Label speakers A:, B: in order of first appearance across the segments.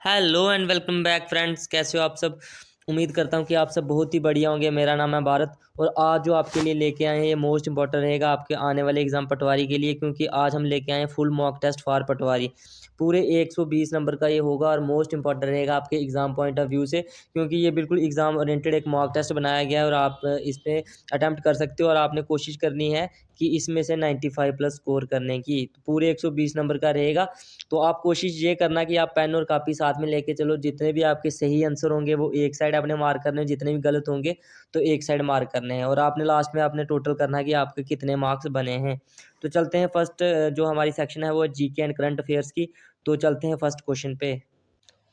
A: Hello and welcome back friends. कैसे हो आप सब? उम्मीद करता हूँ कि आप सब बहुत ही बढ़िया होंगे। मेरा नाम है भारत और आज जो आपके लिए लेके आए हैं ये मोस्ट इंपॉर्टेंट रहेगा आपके आने वाले एग्जाम पटवारी के लिए, क्योंकि आज हम लेके आए हैं फुल मॉक टेस्ट फॉर पटवारी। पूरे 120 नंबर का ये होगा और मोस्ट इंपॉर्टेंट रहेगा आपके एग्जाम पॉइंट ऑफ व्यू से, क्योंकि ये बिल्कुल एग्जाम ओरिएंटेड एक मॉक टेस्ट बनाया गया है और आप इस पर अटैम्प्ट कर सकते हो और आपने कोशिश करनी है कि इसमें से 95 प्लस स्कोर करने की। तो पूरे 120 नंबर का रहेगा। तो आप कोशिश ये करना कि आप पेन और कापी साथ में लेके चलो। जितने भी आपके सही आंसर होंगे वो एक साइड आपने मार्क करने हैं, जितने भी गलत होंगे तो एक साइड मार्क करने हैं, और आपने लास्ट में आपने टोटल करना है कि आपके कितने मार्क्स बने हैं। तो चलते हैं फर्स्ट जो हमारी सेक्शन है वो जीके एंड करंट अफेयर्स की। तो चलते हैं फर्स्ट क्वेश्चन पे।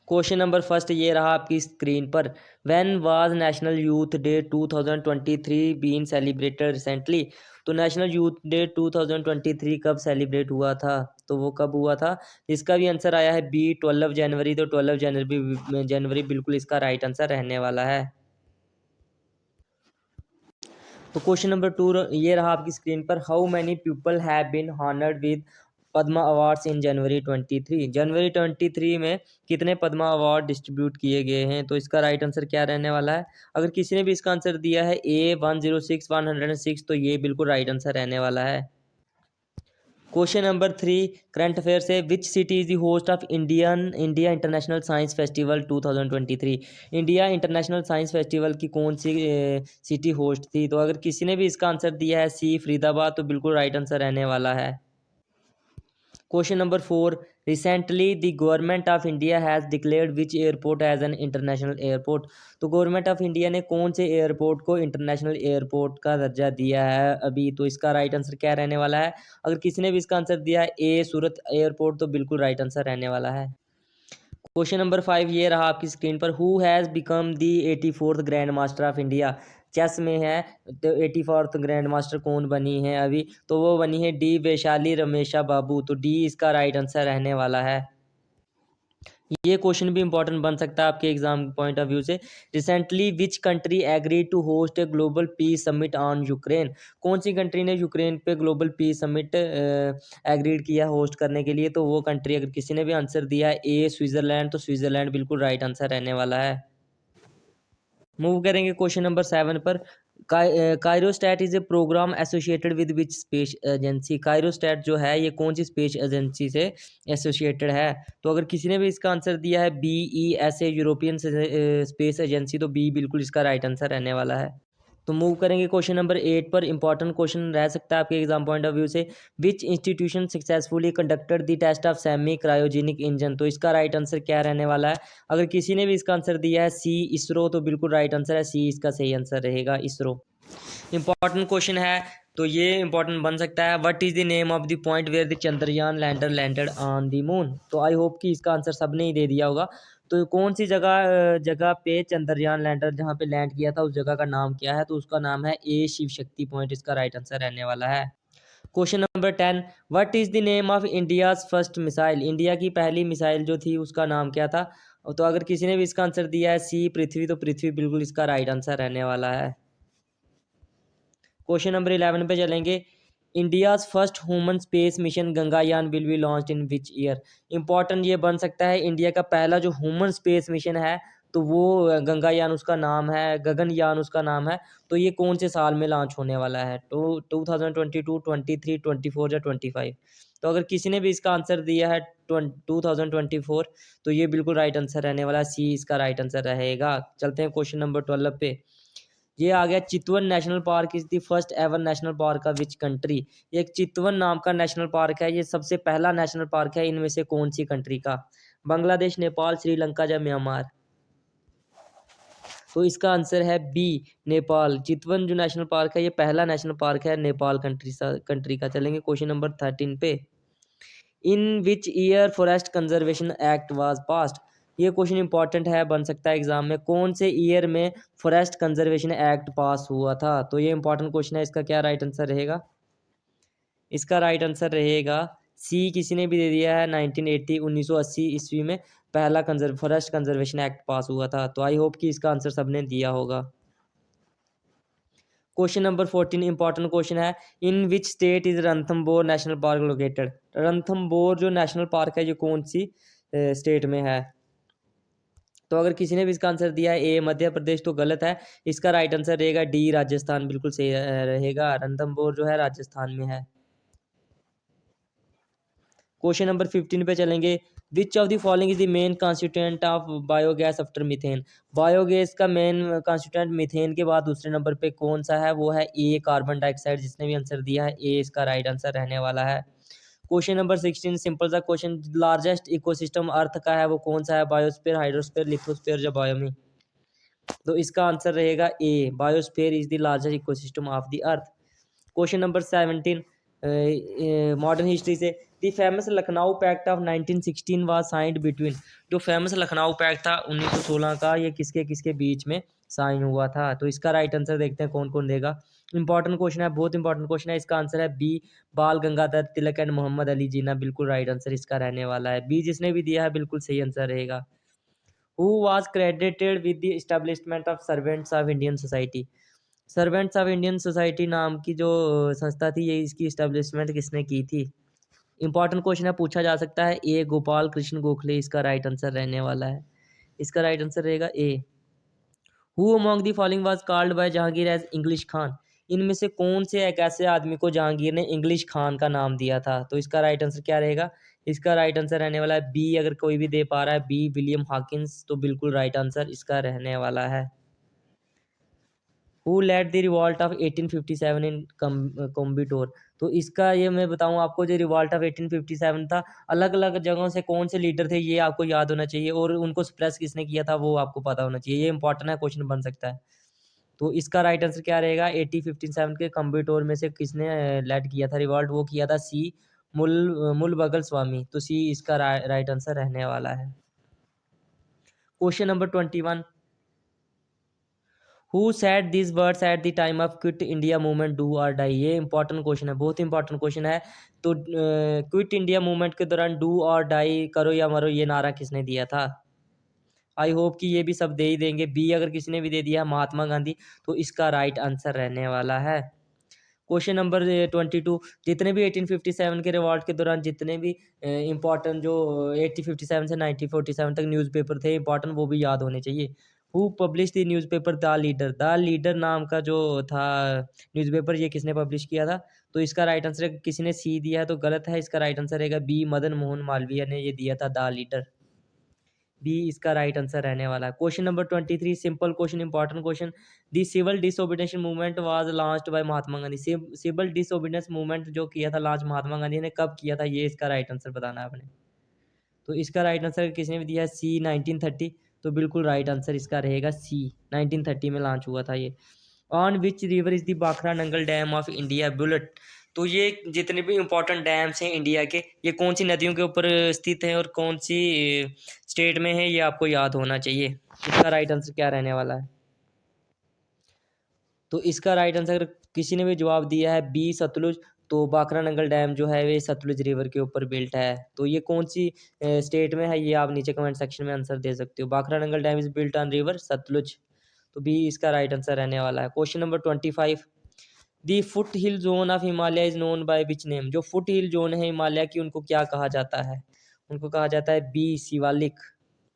A: क्वेश्चन नंबर फर्स्ट ये रहा आपकी स्क्रीन पर। When was national youth day 2023 been celebrated recently? तो नेशनल यूथ डे 2023 कब सेलिब्रेट हुआ था? तो वो कब हुआ था? इसका भी आंसर आया है बी 12 जनवरी। तो 12 जनवरी बिल्कुल इसका राइट आंसर रहने वाला है। तो क्वेश्चन नंबर टू ये रहा आपकी स्क्रीन पर। How many people have been honoured with Padma awards in January 23 में कितने पद्मा अवार्ड डिस्ट्रीब्यूट किए गए हैं? तो इसका राइट आंसर क्या रहने वाला है? अगर किसी ने भी इसका आंसर दिया है ए 106 106 तो ये बिल्कुल राइट आंसर रहने वाला है। Question number three current affair से। Which city is the host of India international science festival 2023? India international science festival की कौन सी सिटी होस्ट थी? तो अगर किसी ने भी इसका आंसर दिया है सी फरीदाबाद तो बिल्कुल राइट आंसर रहने वाला है। Question number four. Recently the government of India has declared which airport as an international airport? तो गवर्नमेंट ऑफ इंडिया ने कौन से एयरपोर्ट को इंटरनेशनल एयरपोर्ट का दर्जा दिया है अभी? तो इसका राइट आंसर क्या रहने वाला है? अगर किसी ने भी इसका आंसर दिया है ए सूरत एयरपोर्ट तो बिल्कुल राइट आंसर रहने वाला है। क्वेश्चन नंबर फाइव ये रहा आपकी स्क्रीन पर। Who has become the 84th grand master of India? Chess में है तो 84th ग्रैंड मास्टर कौन बनी है अभी? तो वो बनी है डी वैशाली रमेशा बाबू। तो डी इसका राइट आंसर रहने वाला है। ये क्वेश्चन भी इंपॉर्टेंट बन सकता है आपके एग्जाम पॉइंट ऑफ व्यू से। Recently which country agree to host a global peace summit on Ukraine? कौन सी कंट्री ने यूक्रेन पे ग्लोबल पीस समिट एग्रीड किया होस्ट करने के लिए? तो वो कंट्री, अगर किसी ने भी आंसर दिया है ए स्विट्जरलैंड तो स्विट्जरलैंड बिल्कुल राइट आंसर रहने वाला है। मूव करेंगे क्वेश्चन नंबर सेवन पर। Kairostat is a program associated with which space agency? Kairostat जो है ये कौन सी स्पेस एजेंसी से एसोसिएटेड है? तो अगर किसी ने भी इसका आंसर दिया है B E S A European Space Agency तो बी बिल्कुल इसका राइट आंसर रहने वाला है। तो मूव करेंगे क्वेश्चन नंबर एट पर। इंपॉर्टेंट क्वेश्चन रह सकता है आपके एग्जाम पॉइंट ऑफ व्यू से। Which institution successfully conducted the test of semi cryogenic engine? तो इसका राइट आंसर क्या रहने वाला है? अगर किसी ने भी इसका आंसर दिया है सी इसरो तो बिल्कुल राइट आंसर है सी इसका सही आंसर रहेगा इसरो। इंपॉर्टेंट क्वेश्चन है तो ये इंपॉर्टेंट बन सकता है। What is the name of the point where the Chandrayaan lander landed on the moon? तो आई होप कि इसका आंसर सबने ही दे दिया होगा। तो कौन सी जगह पे चंद्रयान लैंडर जहाँ पे लैंड किया था उस जगह का नाम क्या है? तो उसका नाम है ए शिव शक्ति पॉइंट। इसका राइट आंसर रहने वाला है। Question number 10। What is the name of India's first missile? India की पहली मिसाइल जो थी उसका नाम क्या था? तो अगर किसी ने भी इसका आंसर दिया है सी पृथ्वी तो पृथ्वी बिल्कुल इसका राइट आंसर रहने वाला है। क्वेश्चन नंबर 11 पे चलेंगे। India's first human space mission Gangayan will be launched in which year? Important ये बन सकता है इंडिया का पहला जो ह्यूमन स्पेस मिशन है तो वो गंगायान उसका नाम है, गगनयान उसका नाम है। तो ये कौन से साल में लॉन्च होने वाला है? तो 2022 23 24 या 25? तो अगर किसी ने भी इसका आंसर दिया है 2024 तो ये बिल्कुल राइट आंसर रहने वाला है सी इसका राइट आंसर रहेगा। चलते हैं क्वेश्चन नंबर 12 पे। ये आ गया Chitwan national park is the first ever national park of which country? एक चितवन नाम का नेशनल पार्क है, ये सबसे पहला नेशनल पार्क है इनमें से कौन सी कंट्री का? बांग्लादेश, नेपाल, श्रीलंका या म्यांमार? तो इसका आंसर है बी नेपाल। चितवन जो नेशनल पार्क है ये पहला नेशनल पार्क है नेपाल कंट्री का। चलेंगे क्वेश्चन नंबर 13 पे। In which year forest conservation act was passed? ये क्वेश्चन इंपॉर्टेंट है, बन सकता है एग्जाम में। कौन से ईयर में फॉरेस्ट कंजर्वेशन एक्ट पास हुआ था? तो ये इंपॉर्टेंट क्वेश्चन है, इसका क्या राइट आंसर रहेगा? इसका राइट आंसर रहेगा सी। किसी ने भी दे दिया है 1980 1980 ईस्वी में पहला फॉरेस्ट कंजर्वेशन एक्ट पास हुआ था। तो आई होप कि इसका आंसर सबने दिया होगा। क्वेश्चन नंबर 14 इंपॉर्टेंट क्वेश्चन है। In which state is Ranthambore national park located? Ranthambore जो नेशनल पार्क है ये कौन सी स्टेट में है? तो अगर किसी ने भी इसका आंसर दिया है ए मध्य प्रदेश तो गलत है। इसका राइट आंसर रहेगा डी राजस्थान, बिल्कुल सही रहेगा। रणथंभौर जो है राजस्थान में है। क्वेश्चन नंबर 15 पे चलेंगे। विच of the following is the main constituent of biogas after methane. Biogas का मेन कॉन्स्टिट्यूएंट मीथेन के बाद दूसरे नंबर पे कौन सा है, वो है ए कार्बन डाइऑक्साइड। जिसने भी आंसर दिया है ए इसका राइट आंसर रहने वाला है। क्वेश्चन नंबर 16 सिंपल सा क्वेश्चन। लार्जेस्ट इकोसिस्टम अर्थ का है वो कौन सा है, बायोस्फीयर, हाइड्रोस्फीयर, लिथोस्फीयर या बायोमी। तो इसका आंसर रहेगा A, biosphere is the largest ecosystem of the earth. Question number 17 modern history से। The famous Lucknow pact of 1916 was signed between. जो फेमस लखनऊ पैक्ट था 1916 का, ये किसके किसके बीच में साइन हुआ था। तो इसका राइट आंसर देखते हैं कौन कौन देगा। इंपॉर्टेंट क्वेश्चन है, बहुत इंपॉर्टेंट क्वेश्चन है। इसका आंसर है बी, बाल गंगाधर तिलक एंड मोहम्मद अली जिन्ना। बिल्कुल राइट आंसर इसका रहने वाला है बी। जिसने भी दिया है बिल्कुल सही आंसर रहेगा। Who was credited with the establishment of servants of Indian society. Servants of Indian society नाम की जो संस्था थी, ये इसकी इस्टेब्लिशमेंट किसने की थी। इंपॉर्टेंट क्वेश्चन है, पूछा जा सकता है। ए गोपाल कृष्ण गोखले इसका राइट आंसर रहने वाला है। इसका राइट आंसर रहेगा A. Who among the following was called by Jahangir as English Khan. इनमें से कौन से एक ऐसे आदमी को जहांगीर ने इंग्लिश खान का नाम दिया था। तो इसका राइट आंसर क्या रहेगा। इसका राइट आंसर रहने वाला है बी। अगर कोई भी दे पा रहा है बी, विलियम हॉकिंस, तो बिल्कुल राइट आंसर इसका रहने वाला है। Who led the revolt of 1857 in Coimbatore. तो इसका ये मैं बताऊं आपको, जो रिवॉल्ट ऑफ 1857 था, अलग अलग जगहों से कौन से लीडर थे ये आपको याद होना चाहिए, और उनको सप्रेस किसने किया था वो आपको पता होना चाहिए। ये इंपॉर्टेंट है, क्वेश्चन बन सकता है। तो इसका राइट आंसर क्या रहेगा। 1857 के कोम्बिटोर में से किसने लेड किया था रिवॉल्ट, वो किया था सी, मुलबगल स्वामी। तो सी इसका राइट आंसर रहने वाला है। Question number 21। Who said this words at the time of quit India movement do और डाई। ये इंपॉर्टेंट क्वेश्चन है, बहुत इंपॉर्टेंट क्वेश्चन है। तो क्विट इंडिया मूवमेंट के दौरान डू और डाई, करो या मरो, ये नारा किसने दिया था। आई होप कि ये भी सब दे ही देंगे। बी अगर किसी ने भी दे दिया महात्मा गांधी, तो इसका राइट आंसर रहने वाला है। Question number 22। जितने भी 1857 के रिवॉल्ट के दौरान जितने भी इंपॉर्टेंट जो 1857 से 1947 तक न्यूज़पेपर थे इंपॉर्टेंट, वो भी याद होने चाहिए। Who publish the newspaper the leader. The leader नाम का जो था न्यूज़पेपर, ये किसने पब्लिश किया था। तो इसका राइट आंसर किसी ने सी दिया है तो गलत है। इसका राइट आंसर रहेगा बी, मदन मोहन मालवीय ने ये दिया था द लीडर। बी इसका राइट आंसर रहने वाला है। Question number 23 simple question, important question. The civil disobedience movement was launched by Mahatma Gandhi. Civil disobedience movement जो किया था लॉन्च महात्मा गांधी ने कब किया था, ये इसका राइट आंसर बताना है आपने। तो इसका राइट आंसर किसने भी दिया है सी, 1930। तो बिल्कुल राइट आंसर इसका रहेगा सी, 1930 में लॉन्च हुआ था ये। On which river is the Bhakra Nangal dam of India built. तो ये जितने भी इंपॉर्टेंट डैम्स हैं इंडिया के, ये कौन सी नदियों के ऊपर स्थित हैं और कौन सी स्टेट में है, ये आपको याद होना चाहिए। इसका राइट आंसर क्या रहने वाला है। तो इसका राइट आंसर किसी ने भी जवाब दिया है बी, सतलुज। तो बाखरा नंगल डैम जो है वे सतलुज रिवर के ऊपर बिल्ट है। तो ये कौन सी स्टेट में है, ये आप नीचे कमेंट सेक्शन में आंसर दे सकते हो। Bhakra Nangal dam is built on river Sutlej. तो बी इसका राइट आंसर रहने वाला है। Question number 25। The foothill zone of Himalaya is known by which name. जो फुट हिल जोन है हिमालय की, उनको क्या कहा जाता है। उनको कहा जाता है बी, शिवालिक।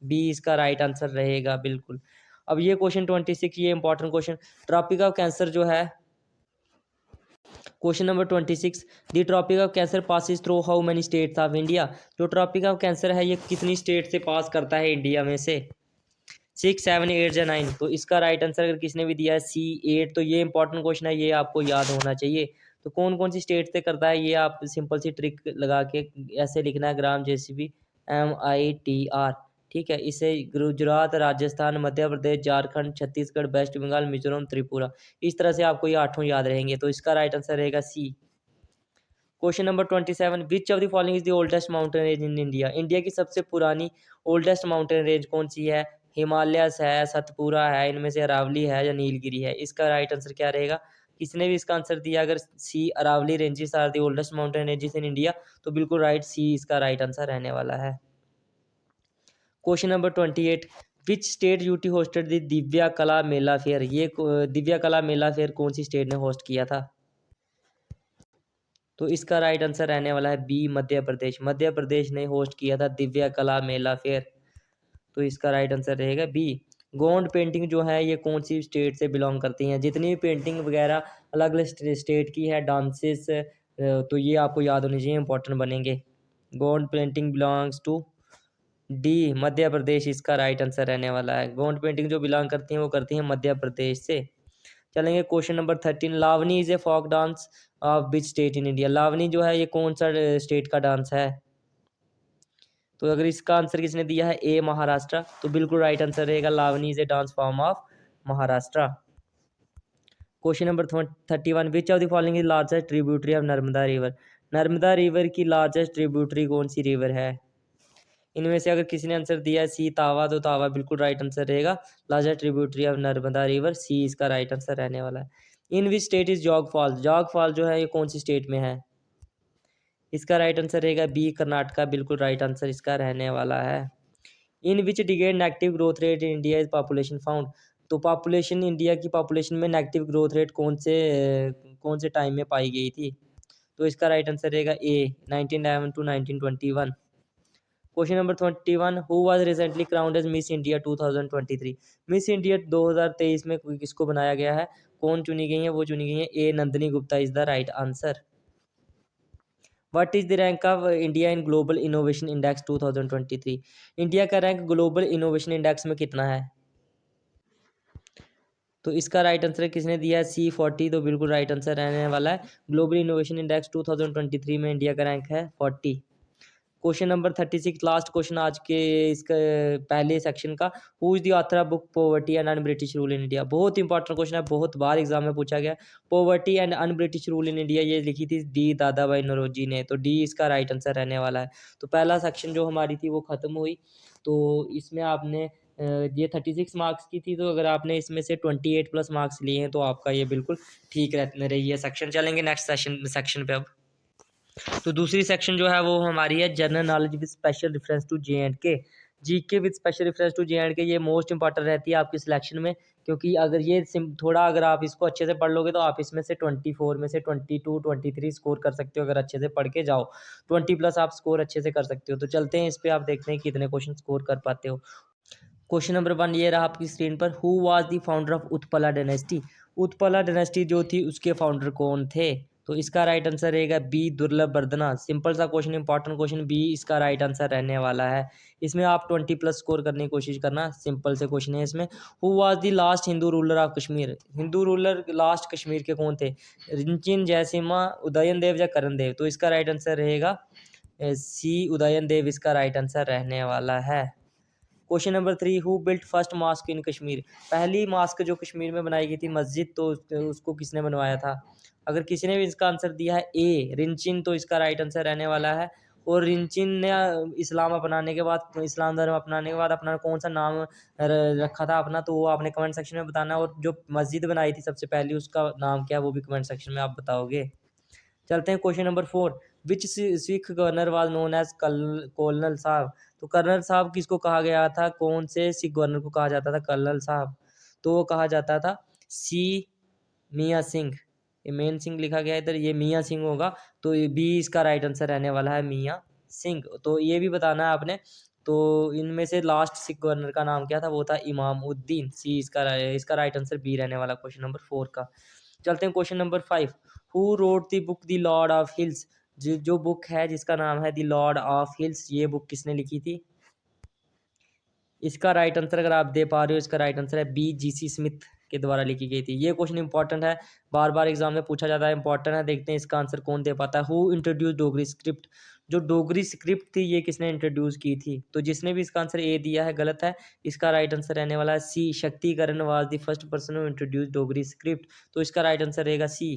A: बी इसका राइट आंसर रहेगा बिल्कुल। अब ये क्वेश्चन 26, ये important question. Tropic of cancer जो है, question number 26। The tropic of cancer passes through how many states of India. जो ट्रॉपिक ऑफ कैंसर है ये कितनी स्टेट से पास करता है इंडिया में से। 6, 7, 8 या 9। तो इसका राइट आंसर अगर किसने भी दिया है सी, 8। तो ये इंपॉर्टेंट क्वेश्चन है, ये आपको याद होना चाहिए। तो कौन कौन सी स्टेट से करता है, ये आप सिंपल सी ट्रिक लगा के ऐसे लिखना है, ग्राम JCB MITR। ठीक है, इसे गुजरात, राजस्थान, मध्य प्रदेश, झारखंड, छत्तीसगढ़, वेस्ट बंगाल, मिजोरम, त्रिपुरा। इस तरह से आपको ये 8 याद रहेंगे। तो इसका राइट आंसर रहेगा C. Question number 27। Which of the following is the oldest mountain range in India. India की सबसे पुरानी ओल्डेस्ट माउंटेन रेंज कौन सी है। हिमालयस है, सतपुरा है, इनमें से अरावली है या नीलगिरी है। इसका राइट आंसर क्या रहेगा। किसने भी इसका आंसर दिया अगर C, Aravalli ranges are the oldest mountain ranges in India, तो बिल्कुल राइट, सी इसका राइट आंसर रहने वाला है। Question number 28। Which state UT hosted the Divya कला मेला फेयर। ये दिव्या कला मेला फेयर कौन सी स्टेट ने होस्ट किया था। तो इसका राइट आंसर रहने वाला है बी, मध्य प्रदेश। मध्य प्रदेश ने होस्ट किया था दिव्या कला मेला फेयर। तो इसका राइट आंसर रहेगा बी। गोंड पेंटिंग जो है ये कौन सी स्टेट से बिलोंग करती हैं? जितनी भी पेंटिंग वगैरह अलग अलग स्टेट की है, डांसेस, तो ये आपको याद होनी चाहिए, इंपॉर्टेंट बनेंगे। Gond painting belongs to the Madhya Pradesh, इसका राइट आंसर रहने वाला है। गोंड पेंटिंग जो बिलोंग करती हैं वो करती हैं मध्य प्रदेश से। चलेंगे question number 13। Lavani is a folk dance of which state in India? Lavani जो है ये कौन सा स्टेट का डांस है? तो अगर इसका आंसर किसने दिया है ए महाराष्ट्र, तो बिल्कुल राइट आंसर रहेगा Lavani is A dance form of Maharashtra. Question number 31। Which of the following is largest tributary of Narmada river? Narmada river की लार्जेस्ट ट्रिब्यूटरी कौन सी रिवर है? इनमें से अगर किसी ने आंसर दिया है सी तावा, तो तावा बिल्कुल राइट आंसर रहेगा। Largest tributary of Narmada river, C इसका राइट आंसर रहने वाला है। In which state is Jog falls? Jog fall जो है ये कौन सी स्टेट में है? इसका राइट आंसर रहेगा बी कर्नाटका, बिल्कुल राइट आंसर इसका रहने वाला है। In which decade negative growth rate in India is population found? तो पॉपुलेशन, इंडिया की पॉपुलेशन में नेगेटिव ग्रोथ रेट कौन से टाइम में पाई गई थी? तो इसका राइट आंसर रहेगा A 1911 to 1921। Question number 21। Who was recently crowned as Miss India 2023? Miss India 2023 में किसको बनाया गया है? कौन चुनी गई है? वो चुनी गई है A Nandini Gupta is the right answer. What is the rank of India in global innovation index 2023? India का रैंक ग्लोबल इनोवेशन इंडेक्स में कितना है? तो इसका राइट आंसर किसने दिया है सी 40, तो बिल्कुल राइट आंसर रहने वाला है। ग्लोबल इनोवेशन इंडेक्स 2023 में इंडिया का रैंक है 40। क्वेश्चन नंबर 36, लास्ट क्वेश्चन आज के इसका पहले सेक्शन का। Who is the author of book poverty and un British rule in India? बहुत इंपॉर्टेंट क्वेश्चन है, बहुत बार एग्जाम में पूछा गया। Poverty and un British rule in India ये लिखी थी डी दादा भाई नौरोजी ने, तो डी इसका राइट आंसर रहने वाला है। तो पहला सेक्शन जो हमारी थी वो खत्म हुई। तो इसमें आपने ये 36 मार्क्स की थी, तो अगर आपने इसमें से 28 प्लस मार्क्स लिए हैं तो आपका ये बिल्कुल ठीक रहने रही है सेक्शन। चलेंगे नेक्स्ट सेक्शन पे अब। तो दूसरी सेक्शन जो है वो हमारी है general knowledge with special reference to J and K. GK with special reference to J and K ये मोस्ट इंपॉर्टेंट रहती है आपकी सिलेक्शन में, क्योंकि अगर ये थोड़ा अगर आप इसको अच्छे से पढ़ लोगे तो आप इसमें से 24 में से 22 23 स्कोर कर सकते हो, अगर अच्छे से पढ़ के जाओ 20 प्लस आप स्कोर अच्छे से कर सकते हो। तो चलते हैं इस पर, आप देखते हैं कितने क्वेश्चन स्कोर कर पाते हो। क्वेश्चन नंबर 1 ये रहा आपकी स्क्रीन पर। Who was the founder of Utpala dynasty? Utpala dynasty जो थी उसके फाउंडर कौन थे? तो इसका राइट आंसर रहेगा बी दुर्लभ वर्धना। सिंपल सा क्वेश्चन, इंपॉर्टेंट क्वेश्चन, बी इसका राइट आंसर रहने वाला है। इसमें आप 20 प्लस स्कोर करने की कोशिश करना, सिंपल से क्वेश्चन है इसमें। Who was the last Hindu ruler of Kashmir? Hindu ruler last Kashmir के कौन थे? रिंचिन, जयसिम्हा, उदयन देव या करण देव? तो इसका राइट आंसर रहेगा सी उदयन देव, इसका राइट आंसर रहने वाला है। Question number 3। Who built first mosque in Kashmir? पहली मॉस्क जो कश्मीर में बनाई गई थी मस्जिद, तो उसको किसने बनवाया था? अगर किसी ने भी इसका आंसर दिया है ए रिंचिन, तो इसका राइट आंसर रहने वाला है। और रिंचिन ने इस्लाम अपनाने के बाद, इस्लाम धर्म अपनाने के बाद अपना कौन सा नाम रखा था अपना, तो वो आपने कमेंट सेक्शन में बताना। और जो मस्जिद बनाई थी सबसे पहली उसका नाम क्या है वो भी कमेंट सेक्शन में आप बताओगे। चलते हैं question number 4। Which Sikh governor was known as colonel Sahib? तो कर्नल साहब किसको कहा गया था? कौन से सिख गवर्नर को कहा जाता था कर्नल साहब? तो वो कहा जाता था सी मियाँ सिंह। ये मेन सिंह लिखा गया है इधर, ये मियाँ सिंह होगा, तो ये बी इसका राइट आंसर रहने वाला है, मियाँ सिंह। तो ये भी बताना है आपने। तो इनमें से लास्ट सिख गवर्नर का नाम क्या था? वो था इमामुद्दीन। सी इसका राइट आंसर बी रहने वाला क्वेश्चन नंबर 4 का। चलते हैं question number 5। Who wrote the book the Lord of hills? जो बुक है जिसका नाम है द लॉर्ड ऑफ हिल्स, ये बुक किसने लिखी थी? इसका राइट आंसर अगर आप दे पा रहे हो, इसका राइट आंसर है बी जी.सी. स्मिथ के द्वारा लिखी गई थी। ये क्वेश्चन इंपॉर्टेंट है, बार बार एग्जाम में पूछा जाता है, इंपॉर्टेंट है। देखते हैं इसका आंसर कौन दे पाता है। Who introduce Dogri script? जो डोगरी स्क्रिप्ट थी ये किसने इंट्रोड्यूस की थी? तो जिसने भी इसका आंसर ए दिया है गलत है। इसका राइट आंसर रहने वाला है C Shaktikaran was the first person who introduce Dogri script. तो इसका राइट आंसर रहेगा C.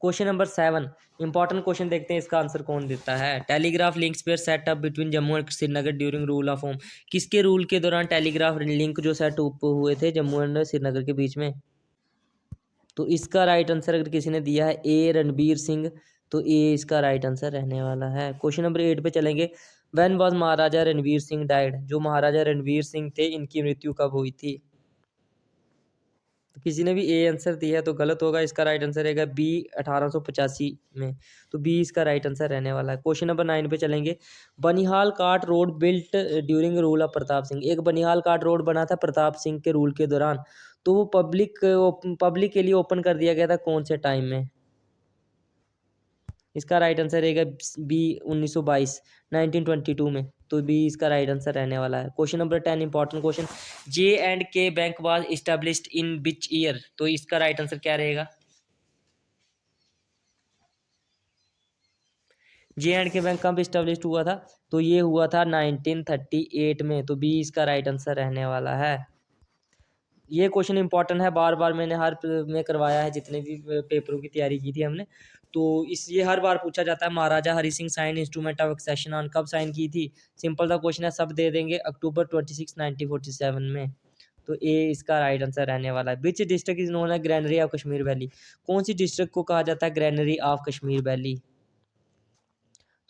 A: Question number 7। Important question, देखते हैं इसका आंसर कौन देता है। Telegraph links were set up between Jammu and Srinagar during rule of whom? किसके रूल के दौरान टेलीग्राफ लिंक जो सेट अप हुए थे जम्मू एंड श्रीनगर के बीच में? तो इसका राइट आंसर अगर किसी ने दिया है ए रणबीर सिंह, तो ए इसका राइट आंसर रहने वाला है। क्वेश्चन नंबर 8 पे चलेंगे। When was Maharaja Ranveer Singh died? जो महाराजा रणवीर सिंह थे इनकी मृत्यु कब हुई थी? तो किसी ने भी ए आंसर दिया है तो गलत होगा, इसका राइट आंसर रहेगा बी 1885 में। तो बी इसका राइट आंसर रहने वाला है। क्वेश्चन नंबर 9 पे चलेंगे। बनिहाल काट road built during rule of Pratap Singh. एक बनिहाल काट रोड बना था प्रताप सिंह के रूल के दौरान, तो वो पब्लिक के लिए ओपन कर दिया गया था कौन से टाइम में? इसका राइट आंसर रहेगा बी 1922, 1922 में। तो बी इसका राइट आंसर रहने वाला है। Question number 10 important question. J and K bank was established in which year? तो इसका राइट आंसर क्या रहेगा? जे एंड के बैंक कब इस्टेब्लिश्ड हुआ था? तो ये हुआ था 1938 में। तो बी इसका राइट आंसर रहने वाला है। ये क्वेश्चन इंपॉर्टेंट है, बार बार मैंने हर में करवाया है जितने भी पेपरों की तैयारी की थी हमने। तो ये हर बार पूछा जाता है। Maharaja Hari Singh sign instrument of accession on, कब साइन की थी? सिंपल सा क्वेश्चन है, सब दे देंगे, अक्टूबर 26, 1947 में। तो ए इसका राइट आंसर रहने वाला है। विच डिस्ट्रिक्ट इज नोन है ग्रैनरी ऑफ कश्मीर वैली? कौन सी डिस्ट्रिक्ट को कहा जाता है ग्रैनरी ऑफ कश्मीर वैली?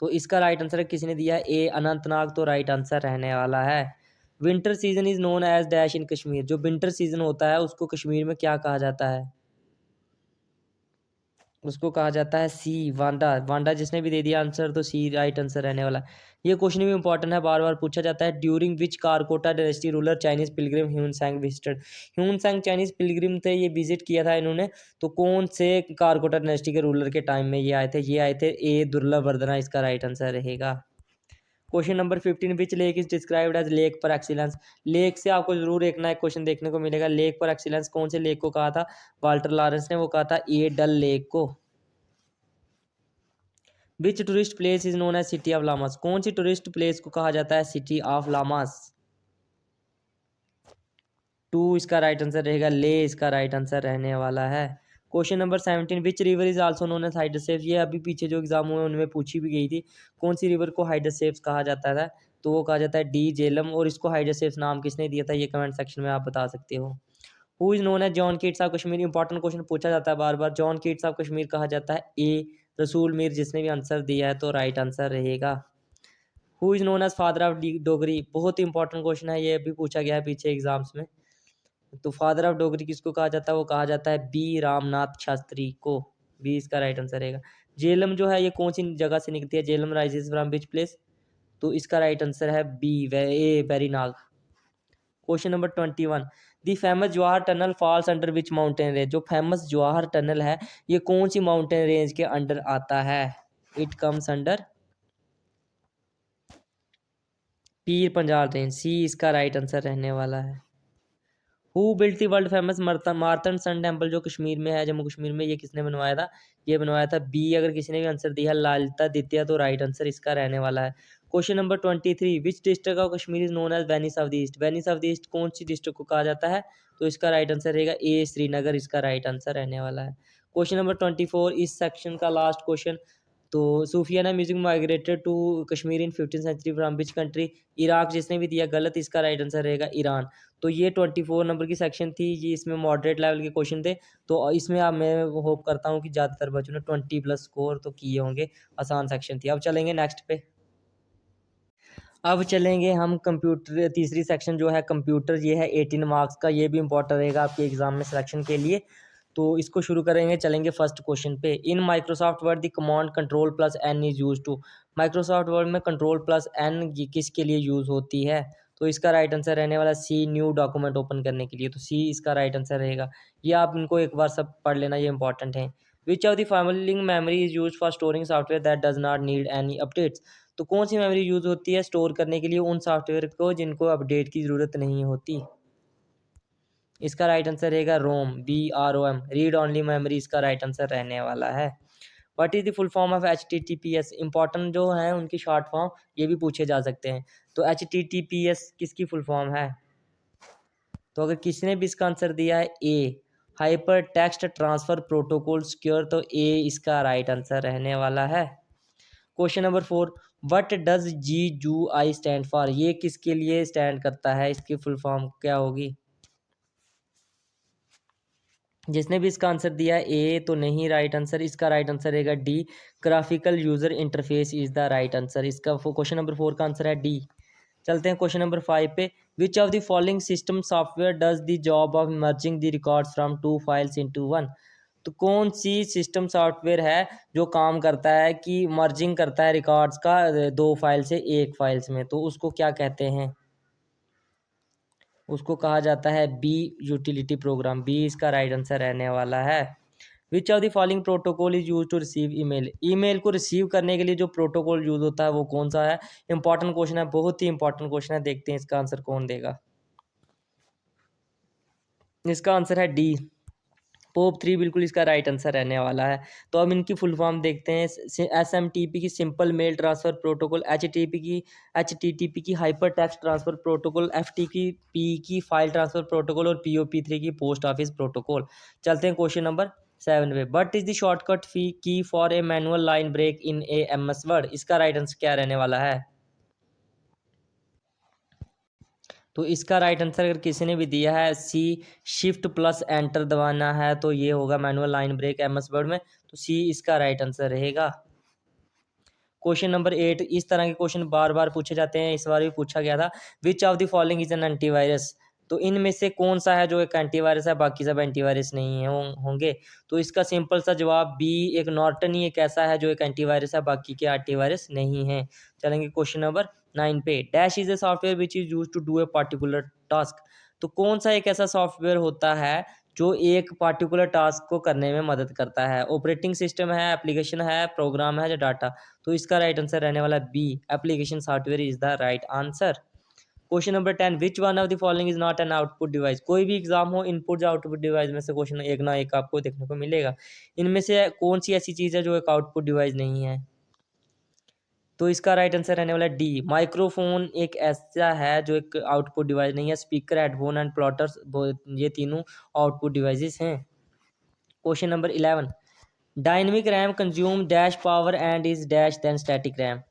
A: तो इसका राइट आंसर किसी ने दिया ए अनंतनाग। तो राइट आंसर रहने वाला है। Winter season is known as dash in Kashmir. जो विंटर सीजन होता है उसको कश्मीर में क्या कहा जाता है? उसको कहा जाता है सी वांडा। वांडा जिसने भी दे दिया आंसर, तो सी राइट आंसर रहने वाला है। ये क्वेश्चन भी इंपॉर्टेंट है, बार बार पूछा जाता है। During which Karkota dynasty ruler Chinese Pilgrim Hyun सैंग visited? Hyun सैंग Chinese Pilgrim थे, ये विजिट किया था इन्होंने। तो कौन से कारकोटा डायनेस्टी के रूलर के टाइम में ये आए थे? ये आए थे ए दुर्लभ वर्धना, इसका राइट आंसर रहेगा। Question number 15, which lake is described as lake par excellence? Lake से आपको जरूर एक ना एक क्वेश्चन देखने को मिलेगा। लेक पर एक्सीलेंस कौन से लेक को कहा था वाल्टर लॉरेंस ने? वो कहा था ए डल लेक को। Which tourist place is known as city of lamas? कौन सी टूरिस्ट प्लेस को कहा जाता है सिटी ऑफ लामास? टू इसका राइट आंसर रहेगा। ले इसका राइट आंसर रहने वाला है। Question number 17, which river is also known as Hydaspes? ये अभी पीछे जो एग्जाम हुए उनमें पूछी भी गई थी। कौन सी रिवर को हाइड्रोसेफ कहा जाता था? तो वो कहा जाता है डी जेलम। और इसको हाइड्रोसेफ नाम किसने दिया था, ये कमेंट सेक्शन में आप बता सकते हो। Who is known as John Keats of Kashmir? Important question पूछा जाता है बार बार। जॉन कीट्स ऑफ कश्मीर कहा जाता है ए रसूल मीर। जिसने भी आंसर दिया है तो राइट आंसर रहेगा। Who is known as father of Dogri? बहुत इंपॉर्टेंट क्वेश्चन है, ये अभी पूछा गया है पीछे एग्जाम्स में। तो फादर ऑफ डोगरी किसको कहा जाता है? वो कहा जाता है बी रामनाथ शास्त्री को। बी इसका राइट आंसर रहेगा। जेलम जो है ये कौन सी जगह से निकलती है? Jhelum rises from which place? तो इसका राइट आंसर है B A Verinag. Question number 21, the famous Jawahar tunnel falls under which mountain range? जो फेमस जवाहर टनल है ये कौन सी माउंटेन रेंज के अंडर आता है? It comes under Pir Panjal range. सी इसका राइट आंसर रहने वाला है। Who built the world famous Martand sun temple? जो कश्मीर में है, जम्मू कश्मीर में, ये किसने बनवाया था? ये बनवाया था बी। अगर किसी ने भी आंसर दिया ललिता द्वितीय, तो राइट आंसर इसका रहने वाला है। Question number 23, which district of Kashmir is known as Venice of the east? Venice of the east कौन सी डिस्ट्रिक्ट को कहा जाता है? तो इसका राइट आंसर रहेगा ए श्रीनगर। इसका राइट आंसर रहने वाला है। क्वेश्चन नंबर 24, इस सेक्शन का लास्ट क्वेश्चन। तो Sufiana music migrated to Kashmir in 15th century from which country? Iraq. जिसने भी दिया गलत, इसका राइट आंसर रहेगा ईरान। तो ये 24 नंबर की सेक्शन थी, ये इसमें मॉडरेट लेवल के क्वेश्चन थे। तो इसमें अब मैं होप करता हूँ कि ज़्यादातर बच्चों ने 20+ स्कोर तो किए होंगे। आसान सेक्शन थी। अब चलेंगे नेक्स्ट पे। अब चलेंगे हम कंप्यूटर, तीसरी सेक्शन जो है कंप्यूटर, ये है 18 मार्क्स का। ये भी इंपॉर्टेंट रहेगा आपके एग्जाम में सिलेक्शन के लिए। तो इसको शुरू करेंगे, चलेंगे फर्स्ट क्वेश्चन पे। In Microsoft Word the command control plus N is use to? Microsoft Word में कंट्रोल प्लस एन किसके लिए यूज होती है? तो इसका राइट आंसर रहने वाला सी, न्यू डॉक्यूमेंट ओपन करने के लिए। तो सी इसका राइट आंसर रहेगा। ये आप इनको एक बार सब पढ़ लेना, ये इंपॉर्टेंट है। Which of the following memory is use for storing software that does not need any updates? तो कौन सी मेमोरी यूज होती है स्टोर करने के लिए उन सॉफ्टवेयर को जिनको अपडेट की ज़रूरत नहीं होती? इसका राइट आंसर रहेगा रोम, BROM, रीड ओनली मेमोरी। इसका राइट आंसर रहने वाला है। What is the full form of HTTPS? Important जो है उनकी शॉर्ट फॉर्म ये भी पूछे जा सकते हैं। तो HTTPS किसकी फुल फॉर्म है? तो अगर किसी ने भी इसका आंसर दिया है A hyper text transfer protocol secure, तो ए इसका राइट आंसर रहने वाला है। Question number 4, what does GUI stand for? ये किसके लिए स्टैंड करता है? इसकी फुल फॉर्म क्या होगी? जिसने भी इसका आंसर दिया ए तो नहीं राइट आंसर। इसका राइट आंसर रहेगा D, graphical user interface is the right answer. इसका क्वेश्चन नंबर 4 का आंसर है डी। चलते हैं क्वेश्चन नंबर 5 पे। Which of the following system software does the job of merging the records from two files into one. तो कौन सी system software है जो काम करता है कि मर्जिंग करता है रिकॉर्ड्स का दो फाइल से एक फाइल्स में, तो उसको क्या कहते हैं? उसको कहा जाता है बी यूटिलिटी प्रोग्राम। बी इसका राइट आंसर रहने वाला है। Which of the following protocol is use to receive email. Email को रिसीव करने के लिए जो प्रोटोकॉल यूज होता है वो कौन सा है? इंपॉर्टेंट क्वेश्चन है, बहुत ही इंपॉर्टेंट क्वेश्चन है। देखते हैं इसका आंसर कौन देगा। इसका आंसर है डी, पोप 3 बिल्कुल इसका राइट आंसर रहने वाला है। तो अब इनकी फुल फॉर्म देखते हैं। SMTP की simple mail transfer protocol, HTTP की hyper text transfer protocol, FTP की फाइल ट्रांसफ़र प्रोटोकॉल और POP3 की पोस्ट ऑफिस प्रोटोकॉल। चलते हैं क्वेश्चन नंबर 7 पे। What is the shortcut key for a manual line break in a MS word. इसका right answer क्या रहने वाला है? तो इसका राइट आंसर अगर किसी ने भी दिया है सी, शिफ्ट प्लस एंटर दबाना है तो ये होगा manual line break MS word में, तो सी इसका राइट आंसर रहेगा। Question number 8। इस तरह के क्वेश्चन बार बार पूछे जाते हैं, इस बार भी पूछा गया था। विच of the following is an antivirus. तो इनमें से कौन सा है जो एक एंटीवायरस है, बाकी सब एंटीवायरस नहीं है होंगे। तो इसका सिंपल सा जवाब बी, एक नॉर्टन ही एक ऐसा है जो एक एंटीवायरस है, बाकी के एंटीवायरस नहीं है। चलेंगे क्वेश्चन नंबर 9 पे। Dash is a software which is use to do a particular task. तो कौन सा एक ऐसा सॉफ्टवेयर होता है जो एक पार्टिकुलर टास्क को करने में मदद करता है? ऑपरेटिंग सिस्टम है, एप्लीकेशन है, प्रोग्राम है या डाटा? तो इसका राइट आंसर रहने वाला B, application software is the right answer. Question number 10। Which one of the following is not an output device. कोई भी एग्जाम हो, इनपुट या आउटपुट डिवाइस में से क्वेश्चन एक ना एक आपको देखने को मिलेगा। इनमें से कौन सी ऐसी चीज़ है जो एक आउटपुट डिवाइस नहीं है? तो इसका राइट आंसर रहने वाला डी, माइक्रोफोन एक ऐसा है जो एक आउटपुट डिवाइस नहीं है। स्पीकर, हेडफोन एंड प्लॉटर्स ये तीनों आउटपुट डिवाइसेस हैं। Question number 11। Dynamic RAM consume dash power and is dash than static RAM.